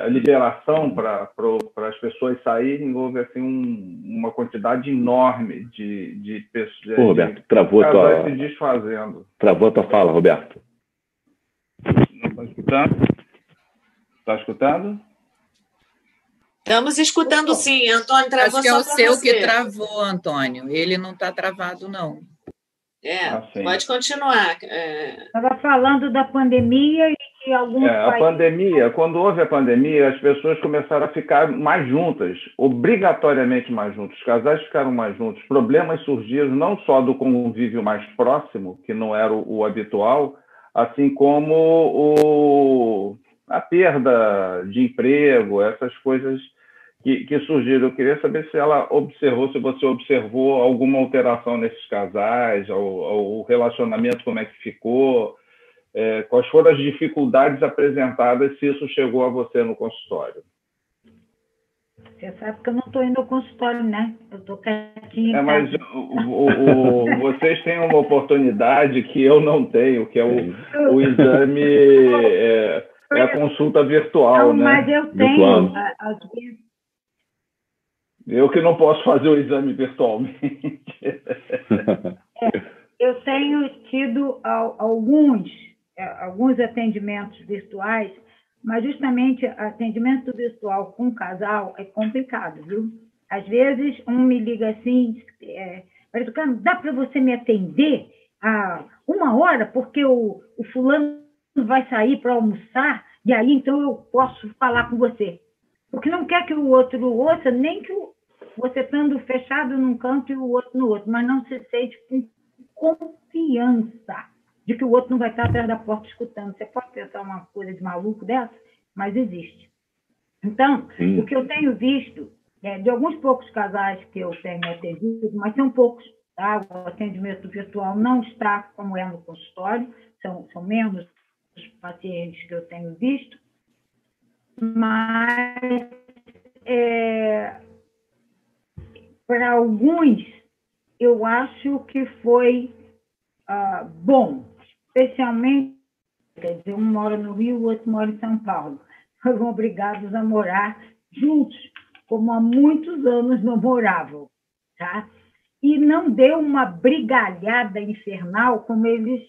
a liberação para as pessoas saírem, houve assim, uma quantidade enorme de pessoas. Roberto, travou se desfazendo. Travou a tua fala, Roberto. Não está escutando? Está escutando? Estamos escutando, sim. Antônio, travou. Acho que é só o para seu você. que travou, Antônio. Ele não está travado, não. Pode continuar. Estava falando da pandemia e que alguns A pandemia, quando houve a pandemia, as pessoas começaram a ficar mais juntas, obrigatoriamente mais juntas. Os casais ficaram mais juntos. Problemas surgiram não só do convívio mais próximo, que não era o habitual, assim como a perda de emprego, essas coisas que surgiram. Eu queria saber se você observou alguma alteração nesses casais, o relacionamento, como é que ficou, quais foram as dificuldades apresentadas, se isso chegou a você no consultório. Você sabe que eu não estou indo ao consultório, né? Eu estou quietinha. Mas vocês têm uma oportunidade que eu não tenho, que é o exame, a consulta virtual, né? Mas eu tenho, eu que não posso fazer o exame virtualmente. Eu tenho tido alguns atendimentos virtuais, mas justamente atendimento virtual com casal é complicado, viu? Às vezes, um me liga assim, dá para você me atender a 1 hora, porque o fulano vai sair para almoçar, e aí então eu posso falar com você. Porque não quer que o outro ouça, nem que você estando fechado num canto e o outro no outro, mas não se sente com confiança de que o outro não vai estar atrás da porta escutando. Você pode pensar uma coisa de maluco dessa, mas existe. Então, o que eu tenho visto, de alguns poucos casais que eu tenho atendido, mas são poucos, tá? O atendimento virtual não está como é no consultório, são menos os pacientes que eu tenho visto, mas para alguns eu acho que foi bom, especialmente, quer dizer, um mora no Rio, o outro mora em São Paulo. Foram obrigados a morar juntos, como há muitos anos não moravam, tá? E não deu uma brigalhada infernal como eles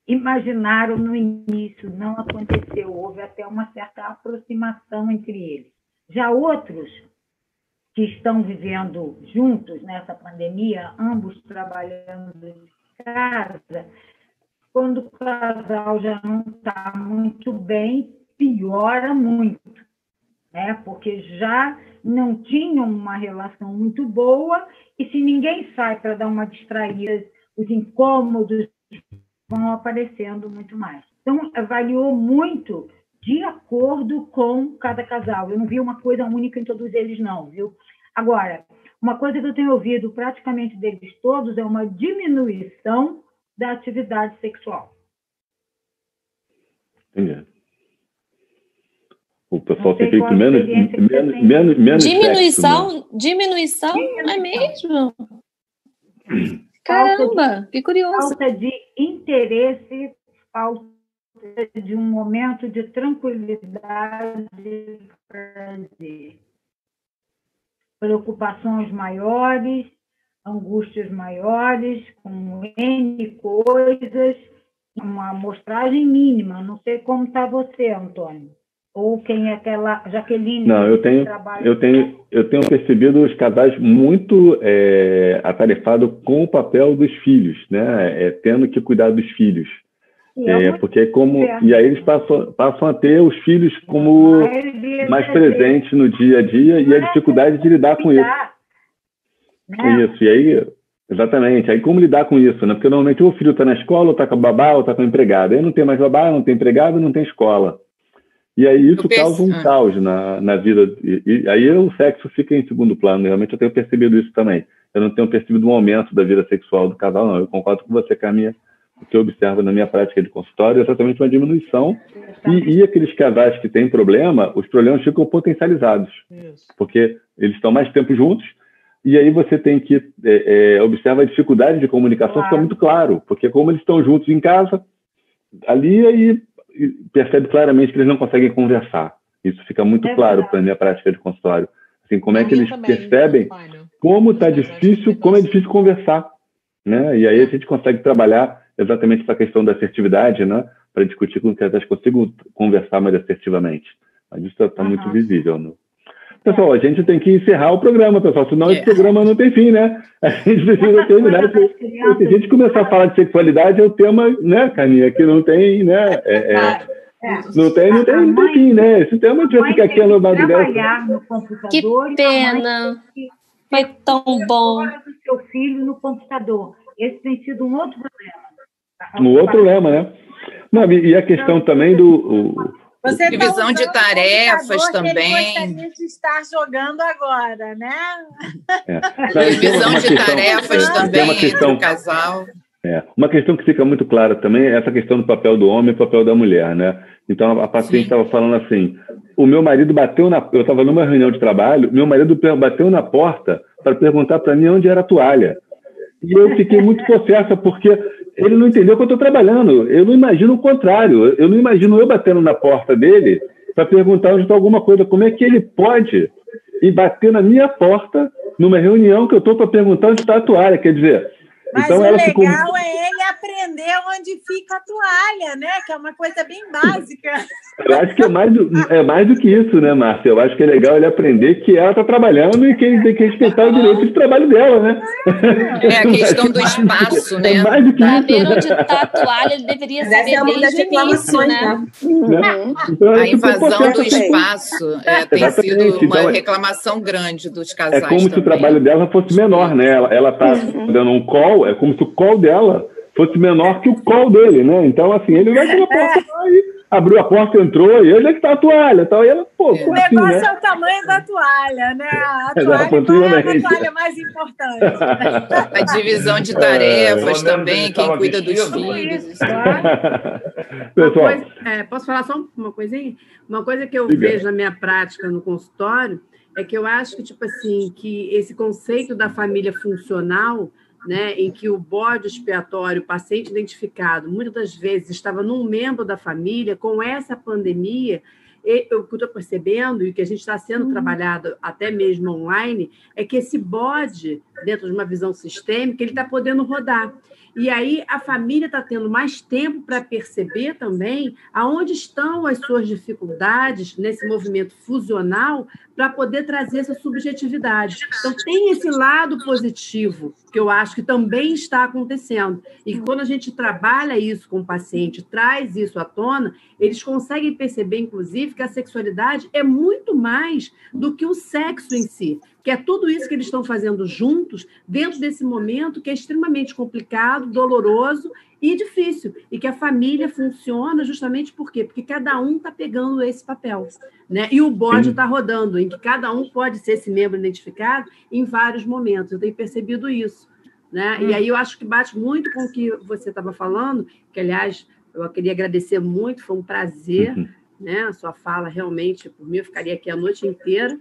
imaginaram no início, não aconteceu, houve até uma certa aproximação entre eles. Já outros que estão vivendo juntos nessa pandemia, ambos trabalhando de casa, quando o casal já não está muito bem, piora muito, né? Porque já não tinham uma relação muito boa e se ninguém sai para dar uma distraída, os incômodos vão aparecendo muito mais. Então, variou muito de acordo com cada casal. Eu não vi uma coisa única em todos eles, não, viu? Agora, uma coisa que eu tenho ouvido praticamente deles todos é uma diminuição da atividade sexual. Entendi. O pessoal tem feito menos diminuição, sexo, né? Diminuição, é mesmo? Caramba, que curioso. Falta de interesse, falta de um momento de tranquilidade e prazer. Preocupações maiores, angústias maiores, com N coisas, uma amostragem mínima. Não sei como está você, Antônio. Ou quem é aquela Jaqueline? Não, eu tenho percebido os casais muito atarefados com o papel dos filhos, né? Tendo que cuidar dos filhos. Porque e aí eles passam a ter os filhos como mais presentes no dia a dia e a dificuldade de lidar com isso. Isso, e aí, exatamente. Aí como lidar com isso, né? Porque normalmente o filho está na escola, ou está com a babá, ou está com a empregada. Aí não tem mais babá, não tem empregado, não tem escola. E aí isso causa um caos na vida. E aí o sexo fica em segundo plano. Realmente eu tenho percebido isso também. Eu não tenho percebido um aumento da vida sexual do casal, não. Eu concordo com você, Carminha. O que eu observo na minha prática de consultório é exatamente uma diminuição. E aqueles casais que têm problema, os problemas ficam potencializados. Porque eles estão mais tempo juntos. E aí você tem que observar a dificuldade de comunicação, fica muito claro. Porque como eles estão juntos em casa, ali aí percebe claramente que eles não conseguem conversar. Isso fica muito claro para a minha prática de consultório. Assim, como é que eles percebem como está difícil, como é difícil conversar, né? E aí a gente consegue trabalhar exatamente essa questão da assertividade, né? Para discutir com que elas consigam conversar mais assertivamente. Mas isso está muito visível, né? Pessoal, a gente tem que encerrar o programa, pessoal, senão esse programa não tem fim, né? A gente precisa terminar. Se a gente começar a falar de sexualidade, é o tema, né, Carminha, que não tem, né? Não tem fim, né? Esse tema a gente vai ficar aqui a madrugada. Que pena. Foi tão bom. Do seu filho no computador. Esse tem sido um outro problema. Um outro problema, né? Não, e a questão também do... Divisão de tarefas também. Ele gostaria de estar jogando agora, né? Divisão de tarefas também entre o casal. Uma questão que fica muito clara também é essa questão do papel do homem e do papel da mulher, né? Então, a paciente estava falando assim, o meu marido bateu eu estava numa reunião de trabalho, meu marido bateu na porta para perguntar para mim onde era a toalha. E eu fiquei muito possessa, porque ele não entendeu que eu estou trabalhando. Eu não imagino o contrário. Eu não imagino eu batendo na porta dele para perguntar onde está alguma coisa. Como é que ele pode ir bater na minha porta numa reunião que eu estou para perguntar onde está a toalha? Quer dizer... Mas então, o ela legal é ele aprender onde fica a toalha, né? Que é uma coisa bem básica. Eu acho que é mais do que isso, né, Márcia? Eu acho que é legal ele aprender que ela está trabalhando e que ele tem que respeitar o direito de trabalho dela, né? É a questão do espaço, né? É mais do que para isso, ver né? onde está a toalha, ele deveria saber desde o início, né? Então, a invasão do espaço tem sido uma reclamação grande dos casais. É como também. se o trabalho dela fosse menor, né? Ela está dando um call, é como se o call dela fosse menor que o call dele, né? Então, assim, ele vai pela porta e abriu a porta, entrou, e onde é que está a toalha? Então, ela, o negócio é o tamanho da toalha, né? A toalha qual é a toalha mais importante? A divisão de tarefas também, quem cuida dos filhos. Pessoal, posso falar só uma coisinha? Uma coisa que eu vejo na minha prática no consultório é que eu acho que, tipo assim, que esse conceito da família funcional, né, em que o bode expiatório, o paciente identificado, muitas das vezes estava num membro da família, com essa pandemia, o que eu estou percebendo, e o que a gente está sendo trabalhado até mesmo online, é que esse bode, dentro de uma visão sistêmica, ele está podendo rodar. E aí a família está tendo mais tempo para perceber também aonde estão as suas dificuldades nesse movimento fusional para poder trazer essa subjetividade. Então, tem esse lado positivo que eu acho que também está acontecendo. E quando a gente trabalha isso com o paciente, traz isso à tona, eles conseguem perceber, inclusive, que a sexualidade é muito mais do que o sexo em si, que é tudo isso que eles estão fazendo juntos dentro desse momento que é extremamente complicado, doloroso e difícil, e que a família funciona justamente por quê? Porque cada um está pegando esse papel, né? E o bode está rodando, em que cada um pode ser esse membro identificado em vários momentos. Eu tenho percebido isso, né? E aí eu acho que bate muito com o que você estava falando, que, aliás, eu queria agradecer muito, foi um prazer, né? A sua fala, realmente, por mim, eu ficaria aqui a noite inteira,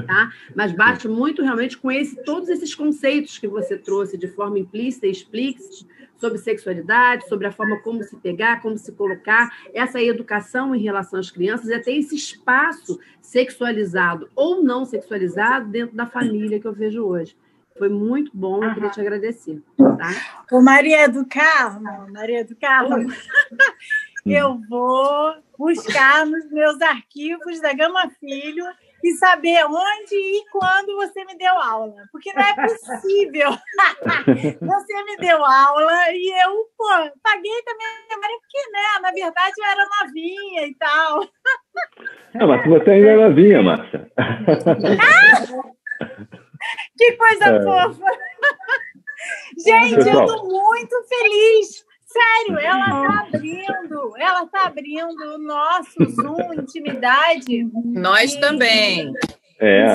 tá? Mas bate muito realmente com todos esses conceitos que você trouxe de forma implícita e explícita sobre sexualidade, sobre a forma como se pegar, como se colocar, essa educação em relação às crianças e até esse espaço sexualizado ou não sexualizado dentro da família que eu vejo hoje. Foi muito bom, eu queria te agradecer. Tá? Ô, Maria do Carmo, eu vou buscar nos meus arquivos da Gama Filho e saber onde e quando você me deu aula. Porque não é possível. Você me deu aula e eu, paguei também, porque, né, na verdade, eu era novinha e tal. Não, mas você ainda é novinha, Márcia. Que coisa fofa. Gente, eu estou muito feliz. Sério, ela está abrindo o nosso Zoom Intimidade. Nós também.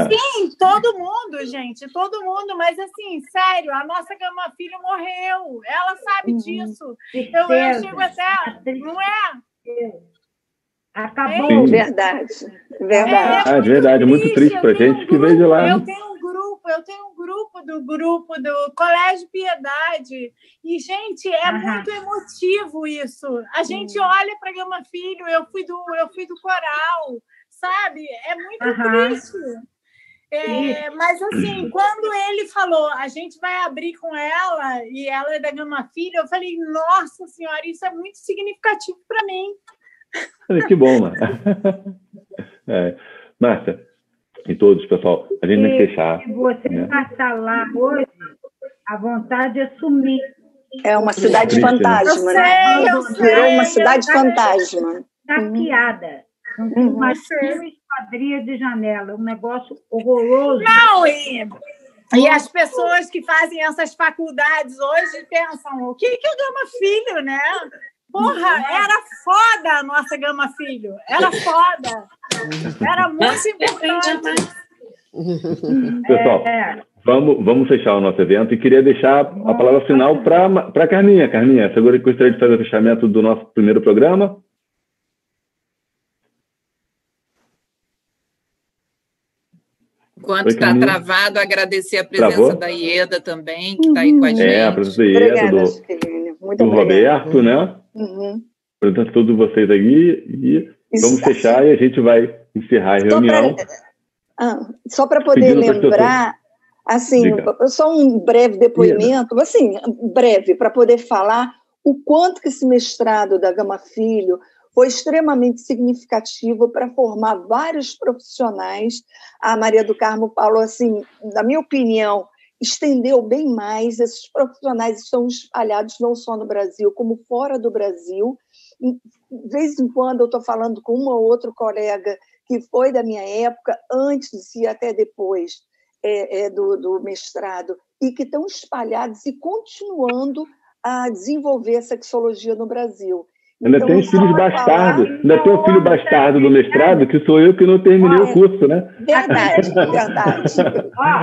Sim, todo mundo, gente, todo mundo, mas assim, sério, a nossa Gama Filho morreu, ela sabe disso. Eu chego até, não é? Acabou. Sim. Verdade. Verdade, muito triste pra gente que veio de lá. Eu tenho um grupo do Colégio Piedade. E, gente, é muito emotivo isso. A gente olha para Gama Filho, eu fui do coral, sabe? É muito triste. Mas, assim, quando ele falou, a gente vai abrir com ela, e ela é da Gama Filho, eu falei, nossa senhora, isso é muito significativo para mim. Que bom, Márcia. Márcia, e todos, pessoal, a gente tem que fechar. Se você passar lá hoje, a vontade é sumir. É uma cidade fantasma, né? Virou uma cidade fantasma. Tapeada. Não tem mais uma esquadria de janela. Um negócio horroroso. Não, e as pessoas que fazem essas faculdades hoje pensam, o que é Gama Filho, né? Porra, era foda a nossa Gama Filho. Era foda. Era muito importante. Pessoal, vamos fechar o nosso evento e queria deixar a palavra final para a Carminha. Carminha, você gostaria de fazer o fechamento do nosso primeiro programa? Enquanto está travado, agradecer a presença da Ieda também, que está aí com a gente. A presença da Ieda, do Roberto, né? Portanto, todos vocês aí. E vamos fechar e a gente vai encerrar a reunião. Só para poder lembrar, assim, só um breve depoimento, assim, breve, para poder falar o quanto que esse mestrado da Gama Filho foi extremamente significativo para formar vários profissionais. A Maria do Carmo falou assim, na minha opinião, estendeu bem mais. Esses profissionais estão espalhados não só no Brasil, como fora do Brasil. De vez em quando eu estou falando com um ou outro colega que foi da minha época, antes e até depois do mestrado, e que estão espalhados e continuando a desenvolver a sexologia no Brasil. Ainda Então, tem os filhos bastardos. Ainda tem o filho bastardo do mestrado, que sou eu que não terminei o curso, né? Verdade, verdade.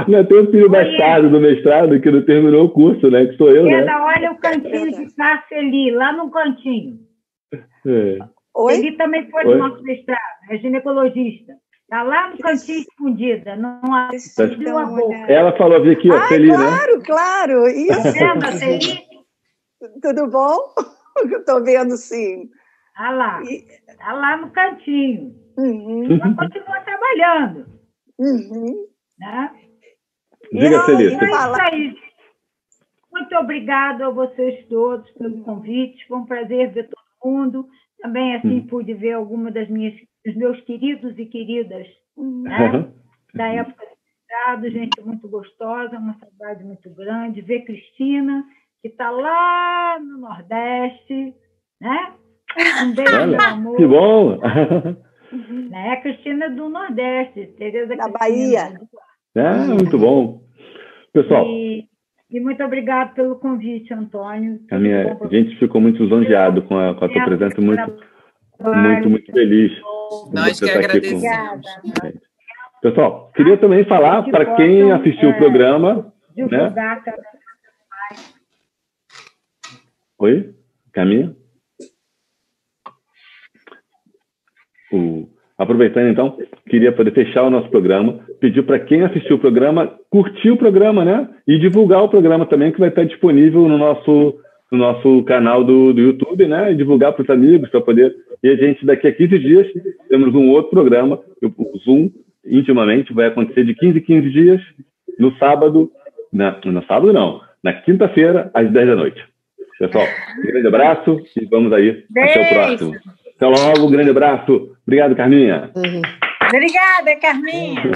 Ainda tem o filho bastardo do mestrado, que não terminou o curso, né? Que sou eu, né? Olha o cantinho de Marceli, lá no cantinho. Ele também foi do nosso mestrado, é ginecologista. Está lá no cantinho escondida, não abriu a boca. Ela falou, vi aqui, ó, Celi, claro, né? Claro, isso. Lembra, Celi? Tudo bom? Estou vendo, sim. Ah lá, está lá no cantinho. Ela continua trabalhando. Né? Diga, Celi. Muito obrigada a vocês todos pelo convite. Foi um prazer ver todo mundo. Também, assim, pude ver algumas dos meus queridos e queridas, né? Da época do mestrado, gente muito gostosa, uma saudade muito grande. Ver Cristina, que está lá no Nordeste, né? Um beijo, meu amor. Que bom! Né? Cristina do Nordeste, Tereza da Bahia. Muito bom. Pessoal. E muito obrigado pelo convite, Antônio. A gente ficou muito lisonjeado com a tua presença, muito feliz. Nós que agradecemos. Pessoal, queria também falar para quem assistiu o programa, né? Oi, Caminha? Aproveitando, então, queria poder fechar o nosso programa, pedir para quem assistiu o programa, curtir o programa, né? E divulgar o programa também, que vai estar disponível no nosso canal do YouTube, né? E divulgar para os amigos, para poder... E a gente, daqui a 15 dias, temos um outro programa, o Zoom, intimamente, vai acontecer de 15 em 15 dias, no sábado... No sábado, não. Na quinta-feira, às 10 da noite. Pessoal, um grande abraço e vamos aí. Até o próximo. Até logo, um grande abraço. Obrigado, Carminha. Obrigada, Carminha.